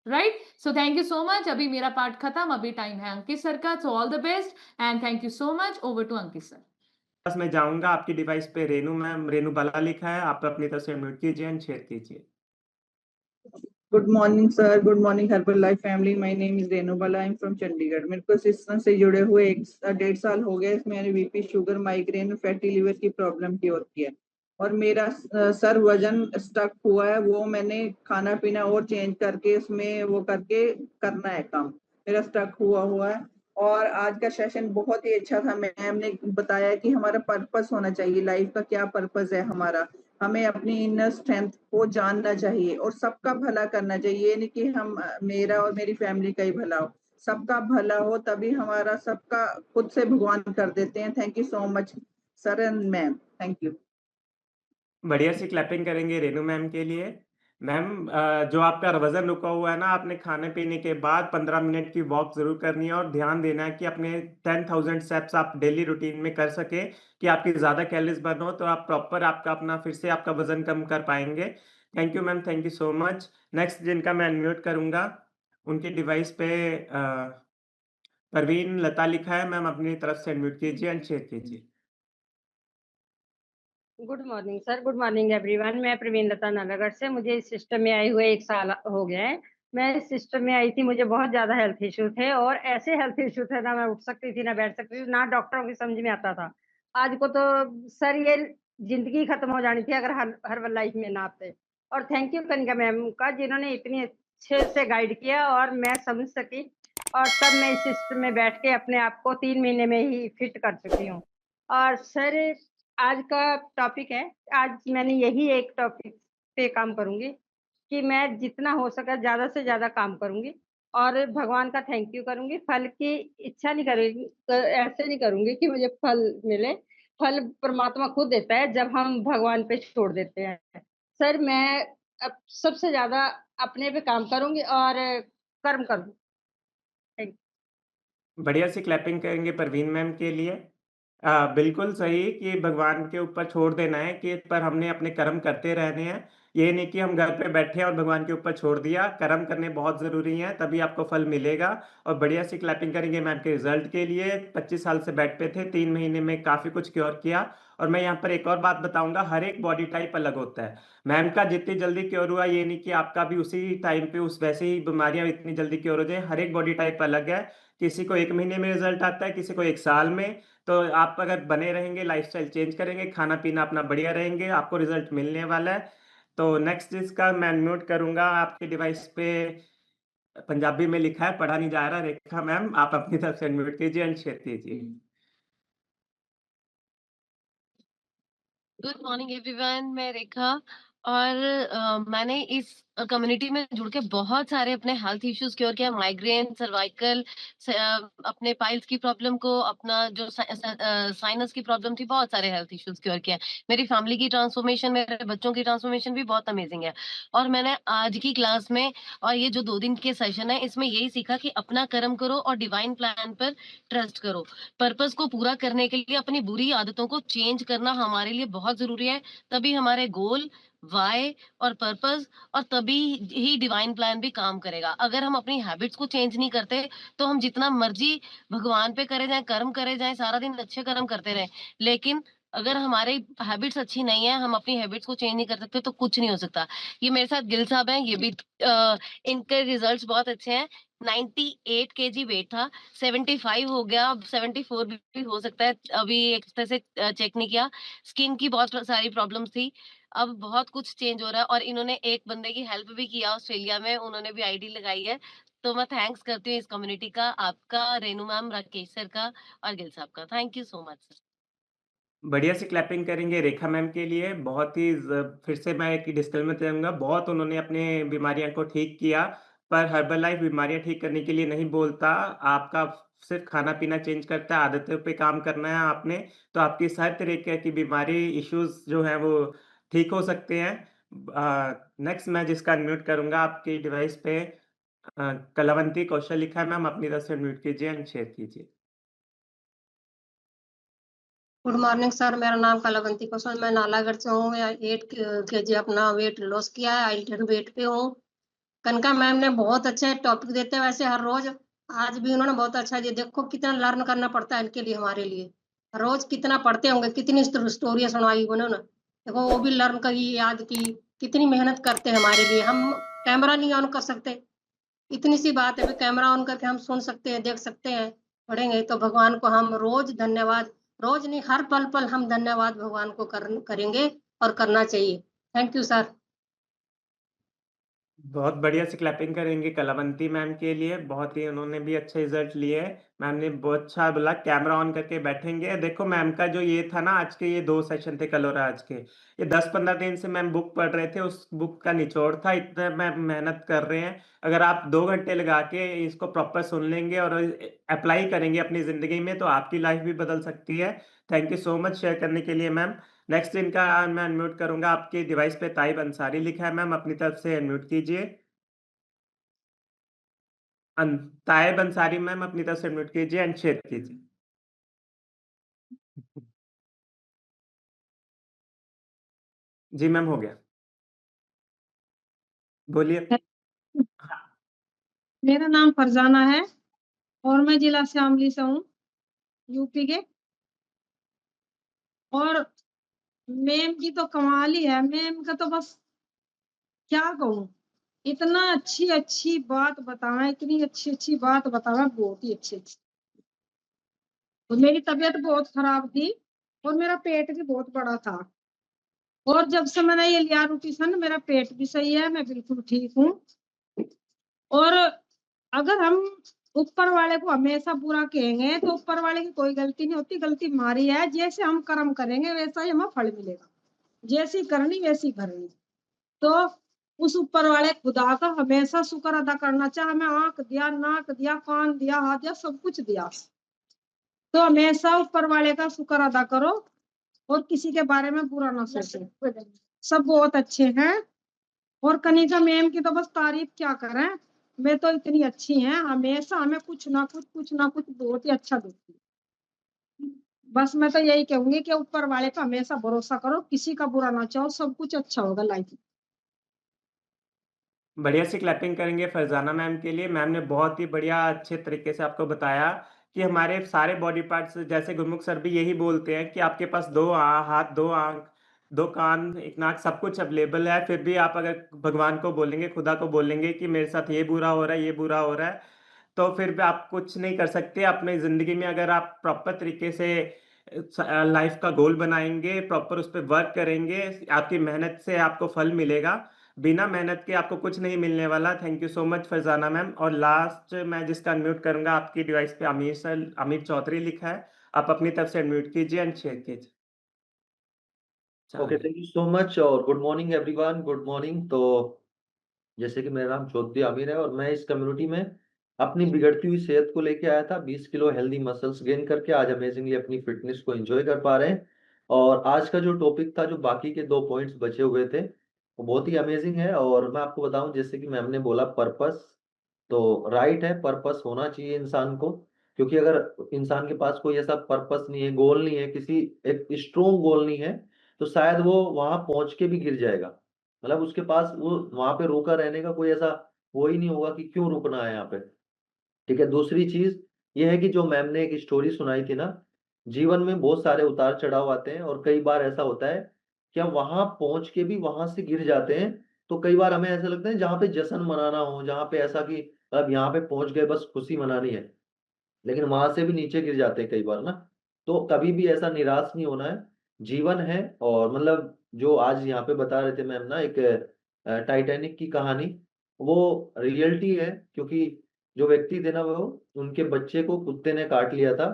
Right? So thank you so much. अभी मेरा पार्ट खत्म, अभी टाइम है अंकित सर का। So all the best and thank you so much. Over to Ankit sir. बस मैं जाऊँगा, आपकी डिवाइस पे रेनू मैम, रेनू बाला लिखा है, आप अपनी तरफ से म्यूट कीजिए एंड शेयर कीजिए। Good morning sir, good morning herbal life family. My name is Renu Bala, I am from Chandigarh. मेरे को इस तरह से जुड़े हुए 1.5 साल हो गए। इसमें मैंने BP, sugar, migraine, fatty liver की प्रॉब्लम की और किया और मेरा सर वजन स्टक हुआ है। वो मैंने खाना पीना और चेंज करके उसमें वो करके करना है काम। मेरा स्टक हुआ हुआ है और आज का सेशन बहुत ही अच्छा था। मैम ने बताया कि हमारा पर्पस होना चाहिए, लाइफ का क्या पर्पस है हमारा। हमें अपनी इनर स्ट्रेंथ को जानना चाहिए और सबका भला करना चाहिए। ये नहीं कि हम मेरा और मेरी फैमिली का ही भला हो, सबका भला हो, तभी हमारा सबका खुद से भगवान कर देते हैं। Thank you so much sir and ma'am, thank you. बढ़िया सी क्लैपिंग करेंगे रेनू मैम के लिए। मैम जो आपका वज़न रुका हुआ है ना, आपने खाने-पीने के बाद 15 मिनट की वॉक ज़रूर करनी है और ध्यान देना है कि अपने 10,000 स्टेप्स आप डेली रूटीन में कर सकें कि आपकी ज़्यादा कैलोरीज़ बर्न हो, तो आप प्रॉपर आपका अपना फिर से आपका वज़न कम कर पाएँगे। Thank you ma'am, thank you so much. Next जिनका मैं अनम्यूट करूँगा, उनकी डिवाइस पे परवीन लता लिखा है, मैम अपनी तरफ से अनम्यूट कीजिए एंड शेयर कीजिए। Good morning sir, good morning everyone. मैं प्रवीण लता नालागढ़ से। मुझे इस सिस्टम में आए हुए 1 साल हो गया है। मैं इस सिस्टम में आई थी, मुझे बहुत ज़्यादा हेल्थ इश्यू थे और ऐसे हेल्थ इश्यू थे, ना मैं उठ सकती थी, ना बैठ सकती थी, ना डॉक्टरों की समझ में आता था। आज को तो सर ये ज़िंदगी खत्म हो जानी थी अगर हर्बल लाइफ में ना आते। और थैंक यू कनिका मैम का, जिन्होंने इतनी अच्छे से गाइड किया और मैं समझ सकी और तब मैं इस सिस्टम में बैठ के अपने आप को 3 महीने में ही फिट कर चुकी हूँ। और सर आज का टॉपिक है, आज मैंने यही एक टॉपिक पे काम करूँगी कि मैं जितना हो सका ज़्यादा से ज़्यादा काम करूँगी और भगवान का थैंक यू करूँगी। फल की इच्छा नहीं करूँगी, ऐसे नहीं करूँगी कि मुझे फल मिले। फल परमात्मा खुद देता है जब हम भगवान पे छोड़ देते हैं। सर मैं अब सबसे ज़्यादा अपने पे काम करूँगी और कर्म करूँ। थैंक बढ़िया सी क्लैपिंग करेंगे परवीन मैम के लिए। बिल्कुल सही कि भगवान के ऊपर छोड़ देना है कि पर हमने अपने कर्म करते रहने हैं। ये नहीं कि हम घर पे बैठे हैं और भगवान के ऊपर छोड़ दिया। कर्म करने बहुत ज़रूरी हैं, तभी आपको फल मिलेगा। और बढ़िया सी क्लैपिंग करेंगे मैम के रिज़ल्ट के लिए। 25 साल से बेड पे थे, 3 महीने में काफ़ी कुछ क्योर किया। और मैं यहाँ पर एक और बात बताऊँगा, हर एक बॉडी टाइप अलग होता है। मैम का जितनी जल्दी क्योर हुआ, ये नहीं कि आपका भी उसी टाइम पे उस वैसे ही बीमारियाँ इतनी जल्दी क्योर हो जाएँ। हर एक बॉडी टाइप अलग है। किसी को 1 महीने में रिज़ल्ट आता है, किसी को 1 साल में। तो आप अगर बने रहेंगे, लाइफ़स्टाइल चेंज करेंगे, खाना-पीना अपना बढ़िया रहेंगे, आपको रिज़ल्ट मिलने वाला है। तो नेक्स्ट जिसका मैं अनम्यूट करूँगा, आपकी डिवाइस पे पंजाबी में लिखा है, पढ़ा नहीं जा रहा, रेखा मैम, आप अपनी तरफ से अनम्यूट कीजिए एंड शेयर कीजिए। गुड मॉर्निंग एवरीवन, मैं रेखा और मैंने इस कम्युनिटी में जुड़ के बहुत सारे अपने हेल्थ इश्यूज क्योर किया, माइग्रेन, सर्वाइकल, अपने पाइल्स की प्रॉब्लम को, अपना जो साइनस की प्रॉब्लम थी, बहुत सारे हेल्थ इश्यूज क्योर किया। मेरी फैमिली की ट्रांसफॉर्मेशन, मेरे बच्चों की ट्रांसफॉर्मेशन भी बहुत अमेजिंग है। और मैंने आज की क्लास में और ये जो 2 दिन के सेशन है, इसमें यही सीखा कि अपना कर्म करो और डिवाइन प्लान पर ट्रस्ट करो। पर्पस को पूरा करने के लिए अपनी बुरी आदतों को चेंज करना हमारे लिए बहुत जरूरी है। तभी हमारे गोल, वाई और पर्पस, और तभी ही डिवाइन प्लान भी काम करेगा। अगर हम अपनी हैबिट्स को चेंज नहीं करते, तो हम जितना मर्जी भगवान पे करे जाएं, कर्म करे जाएं, सारा दिन अच्छे कर्म करते रहें, लेकिन अगर हमारी हैबिट्स अच्छी नहीं है, हम अपनी हैबिट्स को चेंज नहीं कर सकते, तो कुछ नहीं हो सकता। ये मेरे साथ गिल साहब हैं, ये भी इनके रिजल्ट्स बहुत अच्छे हैं। 98 केजी वेट था, 75 हो गया, अब 74 भी हो सकता है। अभी एक तरह से चेक नहीं किया। स्किन की बहुत सारी प्रॉब्लम्स थी, अब बहुत कुछ चेंज हो रहा है। और इन्होंने एक बंदे की हेल्प भी किया ऑस्ट्रेलिया में, उन्होंने भी आईडी लगाई है। तो मैं थैंक्स करती हूँ इस कम्युनिटी का, आपका, रेनू मैम, राकेश सर का और गिल साहब का। Thank you so much sir. बढ़िया से क्लैपिंग करेंगे रेखा मैम के लिए। बहुत ही फिर से मैं एक डिस्क्लेमर दूंगा, बहुत उन्होंने अपने बीमारियां को ठीक किया, पर हर्बल लाइफ बीमारियां ठीक करने के लिए नहीं बोलता। आपका सिर्फ खाना पीना चेंज करता है, आदतों पे काम करना है आपने, तो आपकी हर तरीके की बीमारी इश्यूज जो है वो ठीक हो सकते हैं। नेक्स्ट मैं जिसका अनम्यूट करूंगा आपकी डिवाइस पे, कलावंती कौशल लिखा है। मैम अपनी तरफ से अनम्यूट कीजिए एंड शेयर कीजिए। गुड मॉर्निंग सर, मेरा नाम कलावंती कौशल, मैं नालागढ़ से हूँ। मैं 8 केजी अपना वेट लॉस किया है, आइल्टन वेट पे हूँ। कनका मैम ने बहुत अच्छे टॉपिक देते हैं वैसे हर रोज, आज भी उन्होंने बहुत अच्छा दिया। देखो कितना लर्न करना पड़ता है इनके लिए, हमारे लिए रोज कितना पढ़ते होंगे, कितनी स्टोरियां सुनाई उन्होंने। देखो वो भी लर्न की, याद की, कितनी मेहनत करते हैं हमारे लिए। हम कैमरा नहीं ऑन कर सकते, इतनी सी बात है, भी कैमरा ऑन करके हम सुन सकते हैं, देख सकते हैं, पढ़ेंगे। तो भगवान को हम रोज धन्यवाद, रोज नहीं हर पल पल हम धन्यवाद भगवान को करेंगे और करना चाहिए। Thank you sir. बहुत बढ़िया से क्लैपिंग करेंगे कलावंती मैम के लिए, बहुत ही उन्होंने भी अच्छे रिजल्ट लिए। मैम ने बहुत अच्छा बोला, कैमरा ऑन करके बैठेंगे। देखो मैम का जो ये था ना, आज के ये 2 सेशन थे कल और आज के, ये 10-15 दिन से मैम बुक पढ़ रहे थे, उस बुक का निचोड़ था। इतना मैम मेहनत कर रहे हैं। अगर आप 2 घंटे लगा के इसको प्रॉपर सुन लेंगे और अप्लाई करेंगे अपनी जिंदगी में, तो आपकी लाइफ भी बदल सकती है। Thank you so much share करने के लिए मैम। नेक्स्ट इनका मैं अनम्यूट करूंगा, आपके डिवाइस पे ताइब अंसारी लिखा है। मैम अपनी तरफ से अनम्यूट कीजिए। ताइब अंसारी मैम अपनी तरफ से अनम्यूट कीजिए एंड शेयर कीजिए। जी मैम हो गया, बोलिए। मेरा नाम फरजाना है और मैं जिला शामली से हूँ, यूपी के। और मैम की तो कमाल ही है, मैम का तो बस क्या कहूँ, इतना अच्छी अच्छी बात बतावे, इतनी अच्छी अच्छी बात बतावे, बहुत ही अच्छी अच्छी। और मेरी तबीयत बहुत खराब थी और मेरा पेट भी बहुत बड़ा था, और जब से मैंने ये लिया न्यूट्रिशन, मेरा पेट भी सही है, मैं बिल्कुल ठीक हूँ। और अगर हम ऊपर वाले को हमेशा बुरा कहेंगे तो ऊपर वाले की कोई गलती नहीं होती, गलती हमारी है। जैसे हम कर्म करेंगे वैसा ही हमें फल मिलेगा, जैसी करनी वैसी भरनी। तो उस ऊपर वाले खुदा का हमेशा शुक्र अदा करना चाहिए। हमें आंख दिया, नाक दिया, कान दिया, हाथ दिया, सब कुछ दिया, तो हमेशा ऊपर वाले का शुक्र अदा करो और किसी के बारे में बुरा ना सोचो। सब बहुत अच्छे हैं, और कनिका मैम की तो बस तारीफ क्या करें, मैं तो इतनी अच्छी हैं, हमेशा हमें कुछ ना कुछ बहुत ही अच्छा देती है। बस मैं तो यही कहूंगी कि ऊपर वाले का हमेशा भरोसा करो, किसी का बुरा ना चाहो, सब कुछ अच्छा होगा लाइफ में। बढ़िया से क्लैपिंग करेंगे फरजाना मैम के लिए। मैम ने बहुत ही बढ़िया अच्छे तरीके से आपको बताया कि हमारे सारे बॉडी पार्ट्स, जैसे गुरमुख सर भी यही बोलते हैं कि आपके पास 2 हाथ, 2 आंख, 2 कान, 1 नाक, सब कुछ अवेलेबल है। फिर भी आप अगर भगवान को बोलेंगे, खुदा को बोलेंगे कि मेरे साथ ये बुरा हो रहा है, ये बुरा हो रहा है, तो फिर भी आप कुछ नहीं कर सकते अपनी ज़िंदगी में। अगर आप प्रॉपर तरीके से लाइफ का गोल बनाएँगे, प्रॉपर उस पे वर्क करेंगे, आपकी मेहनत से आपको फल मिलेगा। बिना मेहनत के आपको कुछ नहीं मिलने वाला। Thank you so much Farzana ma'am. और लास्ट मैं जिसका अनम्यूट करूँगा, आपकी डिवाइस पे अमीर चौधरी लिखा है। आप अपनी तरफ से अनम्यूट कीजिए एंड शेयर कीजिए। Okay, thank you so much और good morning everyone, good morning. तो जैसे कि मेरा नाम चौधरी आमिर है और मैं इस कम्युनिटी में अपनी बिगड़ती हुई सेहत को लेके आया था। 20 किलो हेल्दी मसल्स गेन करके आज अमेजिंगली अपनी फिटनेस को एंजॉय कर पा रहे हैं। और आज का जो टॉपिक था, जो बाकी के 2 पॉइंट्स बचे हुए थे, वो बहुत ही अमेजिंग है। और मैं आपको बताऊं, जैसे कि मैम ने बोला पर्पस, तो राइट है, पर्पस होना चाहिए इंसान को। क्योंकि अगर इंसान के पास कोई ऐसा पर्पस नहीं है, गोल नहीं है, किसी एक स्ट्रोंग गोल नहीं है, तो शायद वो वहां पहुंच के भी गिर जाएगा। मतलब उसके पास वो वहां पे रोका रहने का कोई ऐसा वो ही नहीं होगा कि क्यों रुकना है यहाँ पे। ठीक है। दूसरी चीज ये है कि जो मैम ने एक स्टोरी सुनाई थी ना, जीवन में बहुत सारे उतार चढ़ाव आते हैं और कई बार ऐसा होता है कि हम वहां पहुंच के भी वहां से गिर जाते हैं। तो कई बार हमें ऐसा लगता है जहाँ पे जश्न मनाना हो, जहाँ पे ऐसा कि अब यहाँ पे पहुंच गए बस खुशी मनानी है, लेकिन वहां से भी नीचे गिर जाते हैं कई बार ना। तो कभी भी ऐसा निराश नहीं होना है, जीवन है। और मतलब जो आज यहाँ पे बता रहे थे मैम ना, एक टाइटैनिक की कहानी, वो रियलिटी है। क्योंकि जो व्यक्ति थे ना, वो उनके बच्चे को कुत्ते ने काट लिया था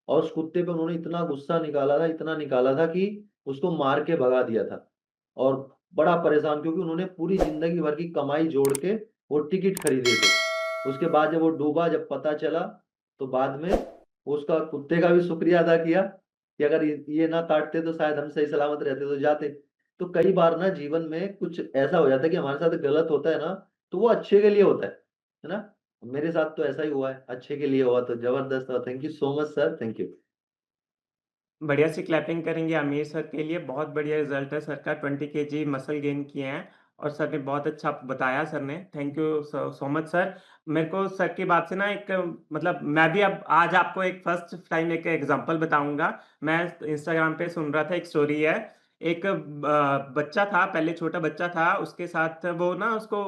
और उस कुत्ते पे उन्होंने इतना गुस्सा निकाला था, इतना निकाला था कि उसको मार के भगा दिया था। और बड़ा परेशान, क्योंकि उन्होंने पूरी जिंदगी भर की कमाई जोड़ के वो टिकट खरीदे थे। उसके बाद जब वो डूबा, जब पता चला, तो बाद में उसका कुत्ते का भी शुक्रिया अदा किया कि अगर ये ना काटते तो शायद हम सही सलामत रहते तो जाते। तो कई बार ना जीवन में कुछ ऐसा हो जाता है कि हमारे साथ गलत होता है ना, तो वो अच्छे के लिए होता है ना। मेरे साथ तो ऐसा ही हुआ है, अच्छे के लिए हुआ तो जबरदस्त हुआ। Thank you so much sir, thank you. बढ़िया सी क्लैपिंग करेंगे आमिर सर के लिए। बहुत बढ़िया रिजल्ट है सर का, 20 केजी मसल गेन किए हैं और सर ने बहुत अच्छा बताया सर ने। Thank you so much sir. मेरे को सर की बात से ना एक मतलब मैं भी अब आज आपको एक फर्स्ट टाइम एक एग्जांपल बताऊंगा। मैं इंस्टाग्राम पे सुन रहा था, एक स्टोरी है। एक बच्चा था, पहले छोटा बच्चा था, उसके साथ वो ना उसको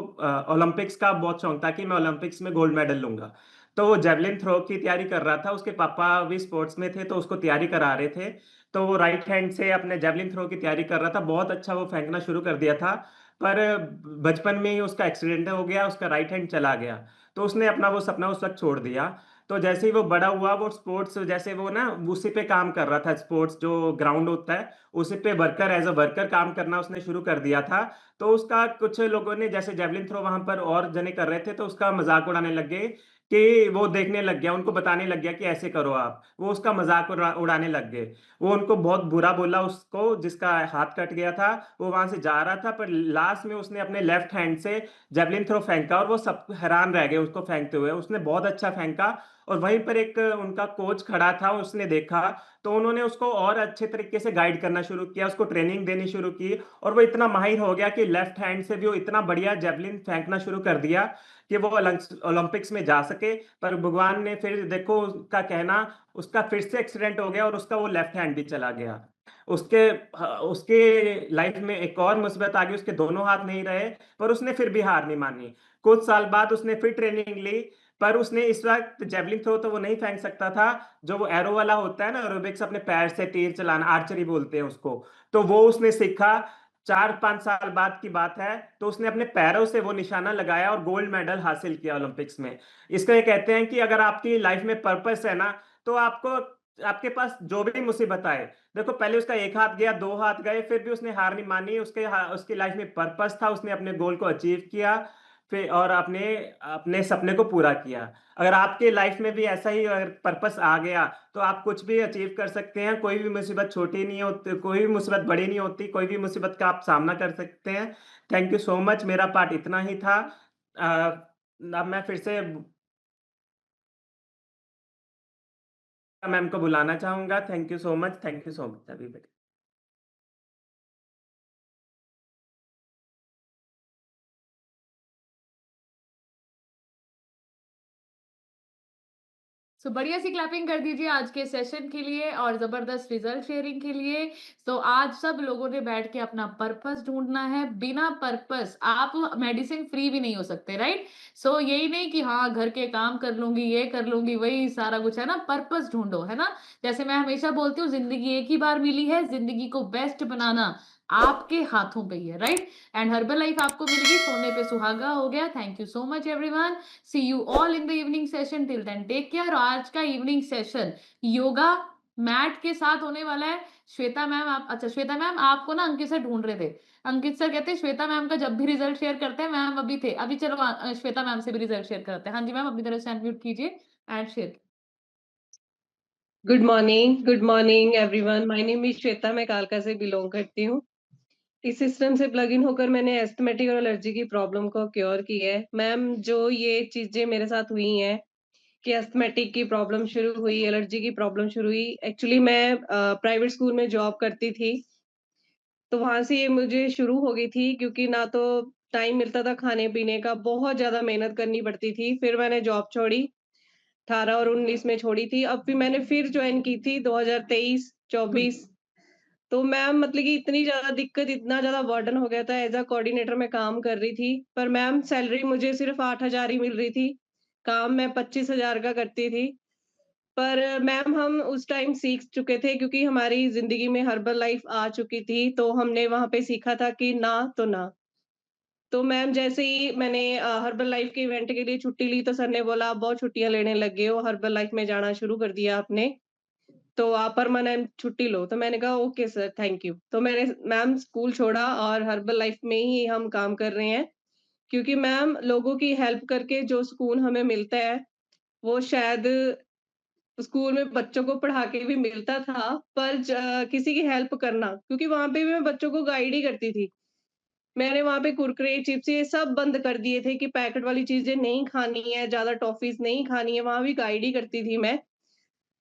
ओलंपिक्स का बहुत शौक था कि मैं ओलंपिक्स में गोल्ड मेडल लूंगा। तो वो जेवलिन थ्रो की तैयारी कर रहा था, उसके पापा भी स्पोर्ट्स में थे तो उसको तैयारी करा रहे थे। तो वो राइट हैंड से अपने जेवलिन थ्रो की तैयारी कर रहा था, बहुत अच्छा वो फेंकना शुरू कर दिया था। पर बचपन में ही उसका एक्सीडेंट हो गया, उसका राइट हैंड चला गया। तो उसने अपना वो सपना उस वक्त छोड़ दिया। तो जैसे ही वो बड़ा हुआ, वो स्पोर्ट्स जैसे वो ना उसी पे काम कर रहा था, स्पोर्ट्स जो ग्राउंड होता है उसी पे वर्कर एज अ वर्कर काम करना उसने शुरू कर दिया था। तो उसका कुछ लोगों ने, जैसे जेवलिन थ्रो वहां पर और जने कर रहे थे, तो उसका मजाक उड़ाने लग गए कि वो देखने लग गया, उनको बताने लग गया कि ऐसे करो आप। वो उसका मजाक उड़ाने लग गए। वो उनको बहुत बुरा बोला, उसको जिसका हाथ कट गया था। वो वहां से जा रहा था, पर लास्ट में उसने अपने लेफ्ट हैंड से जेवलिन थ्रो फेंका और वो सब हैरान रह गए उसको फेंकते हुए। उसने बहुत अच्छा फेंका और वहीं पर एक उनका कोच खड़ा था, उसने देखा। तो उन्होंने उसको और अच्छे तरीके से गाइड करना शुरू किया, उसको ट्रेनिंग देनी शुरू की और वो इतना माहिर हो गया कि लेफ्ट हैंड से भी वो इतना बढ़िया जेवलिन फेंकना शुरू कर दिया कि वो ओलंपिक्स में जा सके। पर भगवान ने फिर देखो उसका कहना, उसका फिर से एक्सीडेंट हो गया और उसका वो लेफ्ट हैंड भी चला गया। उसके उसके लाइफ में एक और मुसीबत आ गई, उसके दोनों हाथ नहीं रहे। पर उसने फिर भी हार नहीं मानी। कुछ साल बाद उसने फिर ट्रेनिंग ली। पर उसने इस वक्त जेवलिन थ्रो तो वो नहीं फेंक सकता था, जो वो एरो वाला होता है ना, एरोबिक्स, अपने पैर से तीर चलाना, आर्चरी बोलते हैं उसको। तो वो उसने सीखा। 4-5 साल बाद की बात है, तो उसने अपने पैरों से वो निशाना लगाया और गोल्ड मेडल हासिल किया ओलंपिक्स में। इसको ये कहते हैं कि अगर आपकी लाइफ में पर्पस है ना, तो आपको आपके पास जो भी मुसीबत आए, देखो पहले उसका एक हाथ गया, 2 हाथ गए, फिर भी उसने हार नहीं मानी। उसकी लाइफ में पर्पस था, उसने अपने गोल को अचीव किया फिर और अपने अपने सपने को पूरा किया। अगर आपके लाइफ में भी ऐसा ही अगर पर्पस आ गया, तो आप कुछ भी अचीव कर सकते हैं। कोई भी मुसीबत छोटी नहीं होती, कोई भी मुसीबत बड़ी नहीं होती, कोई भी मुसीबत का आप सामना कर सकते हैं। थैंक यू सो मच, मेरा पार्ट इतना ही था। अब मैं फिर से मैम को बुलाना चाहूंगा। Thank you so much, thank you so much everybody. So बढ़िया सी क्लैपिंग कर दीजिए आज के सेशन के लिए और ज़बरदस्त रिजल्ट शेयरिंग के लिए। तो आज सब लोगों ने बैठ के अपना पर्पस ढूँढना है। बिना पर्पस आप मेडिसिन फ्री भी नहीं हो सकते, राइट? सो यही नहीं कि हाँ, घर के काम कर लूँगी, ये कर लूँगी, वही सारा कुछ है ना, पर्पस ढूँढो, है ना? जैसे मैं हमेशा बोलती हूँ, ज़िंदगी एक ही बार मिली है, ज़िंदगी को बेस्ट बनाना आपके हाथों पे ही है, राइट? एंड हर्बल लाइफ आपको मिल गई, सोने पे सुहागा हो गया। Thank you so much everyone. See you all in the evening session. Till then, take care. और आज का इवनिंग सेशन योगा मैट के साथ होने वाला है श्वेता मैम। आप अच्छा श्वेता मैम आपको ना अंकित सर ढूंढ रहे थे। अंकित सर कहते हैं श्वेता मैम का जब भी रिजल्ट शेयर करते हैं मैम अभी थे। अभी चलो श्वेता मैम से भी रिजल्ट शेयर करते हैं। हाँ जी मैम अपनी तरफ से अनम्यूट कीजिए and share. Good morning everyone. My name is Shweta, मैं कालका से बिलोंग करती हूँ। इस सिस्टम से प्लग इन होकर मैंने एस्थमेटिक और एलर्जी की प्रॉब्लम को क्योर की है। मैम जो ये चीजें मेरे साथ हुई हैं कि एस्थमेटिक की प्रॉब्लम शुरू हुई, एलर्जी की प्रॉब्लम शुरू हुई। एक्चुअली मैं प्राइवेट स्कूल में जॉब करती थी, तो वहां से ये मुझे शुरू हो गई थी, क्योंकि ना तो टाइम मिलता था खाने पीने का, बहुत ज्यादा मेहनत करनी पड़ती थी। फिर मैंने जॉब छोड़ी, 18 और 19 में छोड़ी थी। अब फिर मैंने फिर ज्वाइन की थी 2023-24। तो मैम मतलब कि इतनी ज़्यादा दिक्कत, इतना ज़्यादा बर्डन हो गया था। एज़ अ कोऑर्डिनेटर मैं काम कर रही थी, पर मैम सैलरी मुझे सिर्फ़ 8,000 ही मिल रही थी। काम मैं 25,000 का करती थी। पर मैम हम उस टाइम सीख चुके थे, क्योंकि हमारी ज़िंदगी में हर्बल लाइफ़ आ चुकी थी, तो हमने वहाँ पे सीखा था कि ना तो ना। तो मैम जैसे ही मैंने हर्बल लाइफ़ के इवेंट के लिए छुट्टी ली, तो सर ने बोला, "आप बहुत छुट्टियाँ लेने लग गए हो, हर्बल लाइफ़ में जाना शुरू कर दिया आपने। तो आप परमानेंट छुट्टी लो।" तो मैंने कहा ओके सर, थैंक यू। तो मैंने मैम स्कूल छोड़ा और हर्बल लाइफ में ही हम काम कर रहे हैं, क्योंकि मैम लोगों की हेल्प करके जो सुकून हमें मिलता है, वो शायद स्कूल में बच्चों को पढ़ा के भी मिलता था, पर किसी की हेल्प करना, क्योंकि वहाँ पे भी मैं बच्चों को गाइड ही करती थी। मैंने वहाँ पे कुरकुरे, चिप्स ये सब बंद कर दिए थे कि पैकेट वाली चीज़ें नहीं खानी है, ज़्यादा टॉफ़ीज़ नहीं खानी है, वहाँ भी गाइड ही करती थी मैं।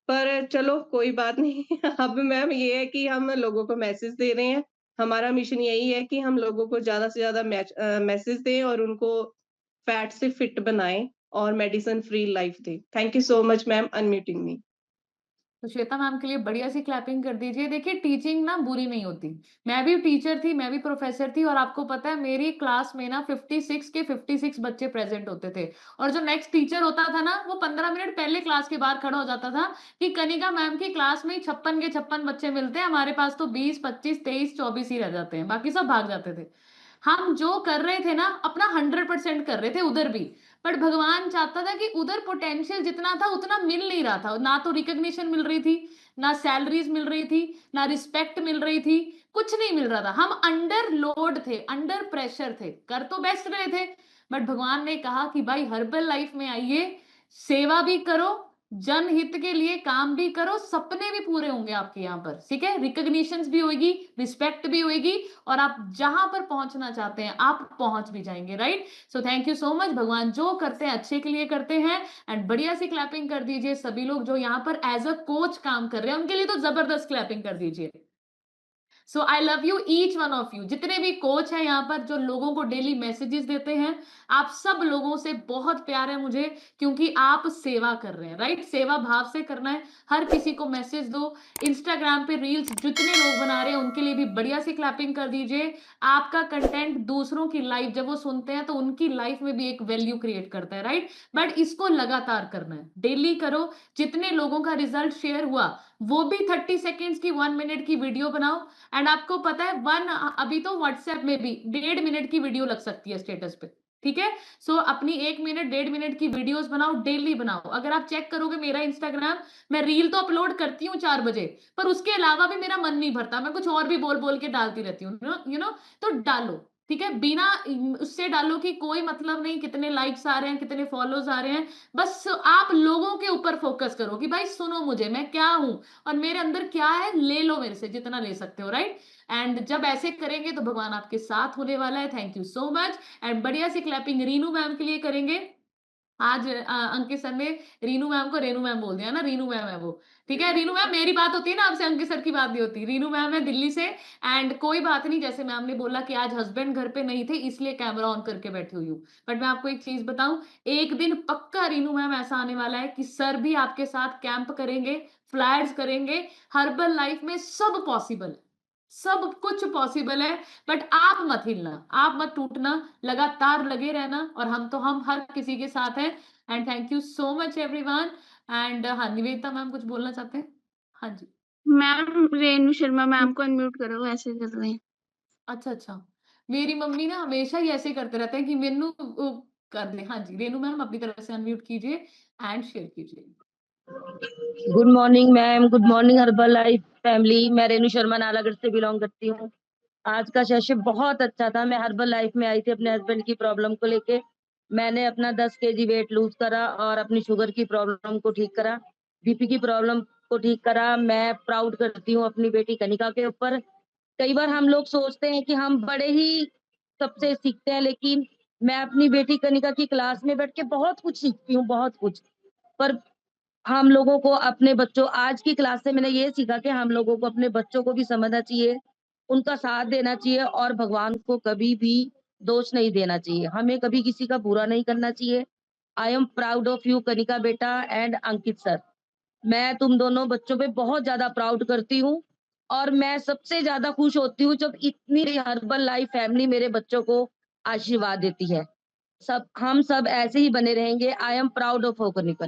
पर चलो कोई बात नहीं। अब मैम ये है कि हम लोगों को मैसेज दे रहे हैं। हमारा मिशन यही है कि हम लोगों को ज़्यादा से ज़्यादा मैसेज दें और उनको फैट से फिट बनाएँ और मेडिसिन फ्री लाइफ दें। Thank you so much ma'am unmuting me. तो श्वेता मैम के लिए बढ़िया सी क्लैपिंग कर दीजिए। देखिए टीचिंग ना बुरी नहीं होती। मैं भी टीचर थी, मैं भी प्रोफेसर थी और आपको पता है मेरी क्लास में ना 56 के 56 बच्चे प्रेजेंट होते थे। और जो नेक्स्ट टीचर होता था ना वो 15 मिनट पहले क्लास के बाहर खड़ा हो जाता था कि कनिका मैम की क्लास में 56 के 56 बच्चे मिलते हैं, हमारे पास तो 20, 25, 23, 24 ही रह जाते हैं, बाकी सब भाग जाते थे। हम जो कर रहे थे ना अपना 100% कर रहे थे उधर भी, बट भगवान चाहता था कि उधर पोटेंशियल जितना था उतना मिल नहीं रहा था। ना तो रिकॉग्निशन मिल रही थी, ना सैलरीज मिल रही थी, ना रिस्पेक्ट मिल रही थी, कुछ नहीं मिल रहा था। हम अंडर लोड थे, अंडर प्रेशर थे, कर तो बेस्ट रहे थे, बट भगवान ने कहा कि भाई हर्बल लाइफ में आइए, सेवा भी करो, जनहित के लिए काम भी करो, सपने भी पूरे होंगे आपके यहाँ पर। ठीक है, रिकॉग्निशन भी होगी, रिस्पेक्ट भी होगी और आप जहां पर पहुंचना चाहते हैं आप पहुंच भी जाएंगे। Right, so thank you so much. भगवान जो करते हैं अच्छे के लिए करते हैं। एंड बढ़िया सी क्लैपिंग कर दीजिए सभी लोग जो यहाँ पर एज अ कोच काम कर रहे हैं, उनके लिए तो जबरदस्त क्लैपिंग कर दीजिए। So I love you each one of you, जितने भी कोच हैं यहाँ पर जो लोगों को डेली मैसेजेस देते हैं, आप सब लोगों से बहुत प्यार है मुझे, क्योंकि आप सेवा कर रहे हैं। राइट, सेवा भाव से करना है, हर किसी को मैसेज दो। इंस्टाग्राम पे रील्स जितने लोग बना रहे हैं उनके लिए भी बढ़िया सी क्लैपिंग कर दीजिए। आपका कंटेंट दूसरों की लाइफ जब वो सुनते हैं तो उनकी लाइफ में भी एक वैल्यू क्रिएट करता है। राइट, बट इसको लगातार करना है, डेली करो। जितने लोगों का रिजल्ट शेयर हुआ वो भी 30 सेकेंड्स की 1 मिनट की वीडियो बनाओ। एंड आपको पता है अभी तो व्हाट्सएप में भी 1.5 मिनट की वीडियो लग सकती है स्टेटस पे। ठीक है, सो अपनी 1 मिनट 1.5 मिनट की वीडियोस बनाओ, डेली बनाओ। अगर आप चेक करोगे मेरा इंस्टाग्राम, मैं रील तो अपलोड करती हूँ 4 बजे, पर उसके अलावा भी मेरा मन नहीं भरता, मैं कुछ और भी बोल बोल के डालती रहती हूँ। तो डालो, ठीक है, बिना उससे डालो कि कोई मतलब नहीं कितने लाइक्स आ रहे हैं, कितने फॉलोज आ रहे हैं। बस आप लोगों के ऊपर फोकस करो कि भाई सुनो मुझे, मैं क्या हूं और मेरे अंदर क्या है, ले लो मेरे से जितना ले सकते हो। राइट, एंड जब ऐसे करेंगे तो भगवान आपके साथ होने वाला है। Thank you so much. And बढ़िया सी क्लैपिंग रीनू मैम के लिए करेंगे। आज अंकित सर ने रीनू मैम को रेनू मैम बोल दिया ना, रीनू मैम है वो। ठीक है, रीनू मैम मेरी बात होती है ना आपसे, अंकित सर की बात नहीं होती। रीनू मैम है दिल्ली से। एंड कोई बात नहीं, जैसे मैम ने बोला कि आज हस्बैंड घर पे नहीं थे इसलिए कैमरा ऑन करके बैठी हुई हूँ, बट मैं आपको एक चीज बताऊं, एक दिन पक्का रीनू मैम ऐसा आने वाला है कि सर भी आपके साथ कैंप करेंगे, फ्लायर्स करेंगे। हर्बल लाइफ में सब पॉसिबल है, सब कुछ पॉसिबल है, बट आप मत हिलना, आप मत टूटना, लगातार लगे रहना और हम हर किसी के साथ हैं। And thank you so much everyone. And हाँ, निवेदिता मैम कुछ बोलना चाहते हैं? हाँ जी। मैम रेणु शर्मा मैम को अनम्यूट करो, ऐसे कर रहे हैं। अच्छा अच्छा, मेरी मम्मी ना हमेशा ही ऐसे करते रहते हैं कि मेनू कर दे। हाँ जी, रेनू मैम अपनी तरफ से अनम्यूट कीजिए एंड शेयर कीजिए। Good morning ma'am, good morning herbal life family. मैं रेणु शर्मा नालागढ़ से बिलोंग करती हूँ। आज का सेशन बहुत अच्छा था। मैं हर्बल लाइफ में आई थी अपने हस्बैंड की प्रॉब्लम को लेके। मैंने अपना 10 केजी वेट लूज करा और अपनी शुगर की प्रॉब्लम को ठीक करा, बीपी की प्रॉब्लम को ठीक करा। मैं प्राउड करती हूँ अपनी बेटी कनिका के ऊपर। कई बार हम लोग सोचते हैं कि हम बड़े ही सबसे सीखते हैं, लेकिन मैं अपनी बेटी कनिका की क्लास में बैठ के बहुत कुछ सीखती हूँ, बहुत कुछ। पर हम लोगों को अपने बच्चों आज की क्लास से मैंने ये सीखा कि हम लोगों को अपने बच्चों को भी समझना चाहिए, उनका साथ देना चाहिए और भगवान को कभी भी दोष नहीं देना चाहिए। हमें कभी किसी का बुरा नहीं करना चाहिए। I am proud of you Kanika बेटा एंड अंकित सर। मैं तुम दोनों बच्चों पे बहुत ज्यादा प्राउड करती हूँ और मैं सबसे ज्यादा खुश होती हूँ जब इतनी हर्बल लाइफ फैमिली मेरे बच्चों को आशीर्वाद देती है। हम सब ऐसे ही बने रहेंगे। I am proud of Kanika.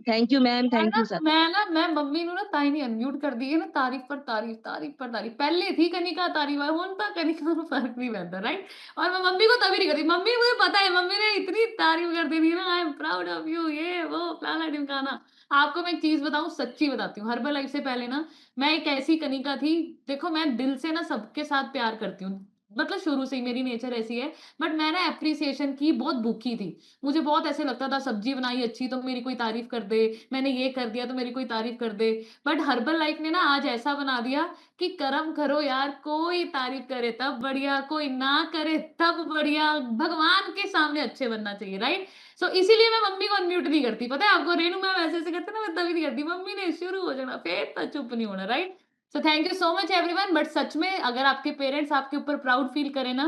Thank you ma'am, thank you sir. मैं मम्मी ਨੂੰ ਨਾ ਤਾਂ ਹੀ ਨਹੀਂ ਅਨਮਿਊਟ ਕਰਦੀ ਹੈ ਨਾ, ਤਾਰੀਫ ਪਰ ਤਾਰੀਫ ਤਾਰੀਫ ਪਰ ਤਾਰੀਫ ਪਹਿਲੇ थी कनिका तारीफ है, ਹੁਣ ਤਾਂ कनिका ਨੂੰ फर्क नहीं पैंਦਾ राइट। और मैं मम्मी को तभी नहीं करती, मम्मी मुझे पता है मम्मी ने इतनी तारीफ कर दी थी ना, I am proud of you, ये वो फलाना ढिमकाना। आपको मैं एक चीज बताऊं, सच्ची बताती हूँ, हर्बल लाइफ से पहले ना मैं एक ऐसी कनिका थी। देखो मैं दिल से ना सबके साथ प्यार करती हूँ, मतलब शुरू से ही मेरी नेचर ऐसी है। बट मैं ना एप्रिसिएशन की बहुत भूखी थी। मुझे बहुत ऐसे लगता था सब्जी बनाई अच्छी तो मेरी कोई तारीफ कर दे, मैंने ये कर दिया तो मेरी कोई तारीफ कर दे। बट हर्बल लाइफ ने ना आज ऐसा बना दिया कि कर्म करो यार, कोई तारीफ करे तब बढ़िया, कोई ना करे तब बढ़िया, भगवान के सामने अच्छे बनना चाहिए राइट। सो इसीलिए मैं मम्मी को अनम्यूट नहीं करती, पता है आपको, रेनू मैम ऐसे ऐसे करते ना, मैं तभी नहीं करती, मम्मी ने शुरू हो जाना फिर तो चुप नहीं होना right. So thank you so much everyone. But सच में अगर आपके पेरेंट्स आपके ऊपर प्राउड फील करें ना,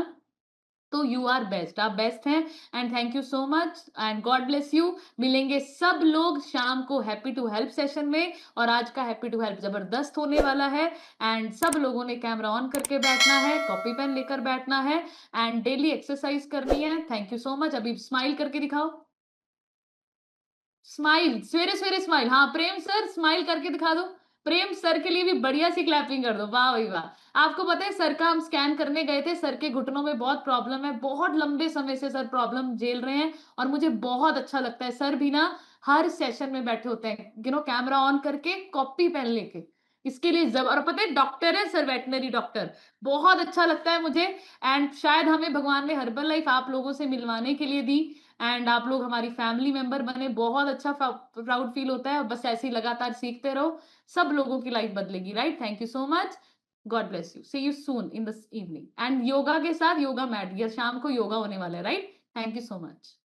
तो यू आर बेस्ट, आप बेस्ट हैं। And thank you so much and God bless you. मिलेंगे सब लोग शाम को हैप्पी टू हेल्प सेशन में, और आज का हैप्पी टू हेल्प जबरदस्त होने वाला है। एंड सब लोगों ने कैमरा ऑन करके बैठना है, कॉपी पेन लेकर बैठना है एंड डेली एक्सरसाइज करनी है। Thank you so much. अभी स्माइल करके दिखाओ, स्माइल, सवेरे सवेरे स्माइल। हाँ प्रेम सर स्माइल करके दिखा दो, प्रेम सर के लिए भी बढ़िया सी क्लैपिंग कर दो, वाह भाई वाह। आपको पता है सर का हम स्कैन करने गए थे, सर के घुटनों में बहुत प्रॉब्लम है, बहुत लंबे समय से सर प्रॉब्लम झेल रहे हैं। और मुझे बहुत अच्छा लगता है, सर भी ना हर सेशन में बैठे होते हैं, कैमरा ऑन करके कॉपी पेन लेके, इसके लिए जब, और पता है डॉक्टर है सर, वेटनरी डॉक्टर, बहुत अच्छा लगता है मुझे। एंड शायद हमें भगवान ने हर्बल लाइफ आप लोगों से मिलवाने के लिए दी, एंड आप लोग हमारी फैमिली मेंबर बने, बहुत अच्छा प्राउड फील होता है। और बस ऐसे ही लगातार सीखते रहो, सब लोगों की लाइफ बदलेगी right. Thank you so much, God bless you, see you soon in the evening. And yoga के साथ योगा मैट, या शाम को योगा होने वाला है right. Thank you so much.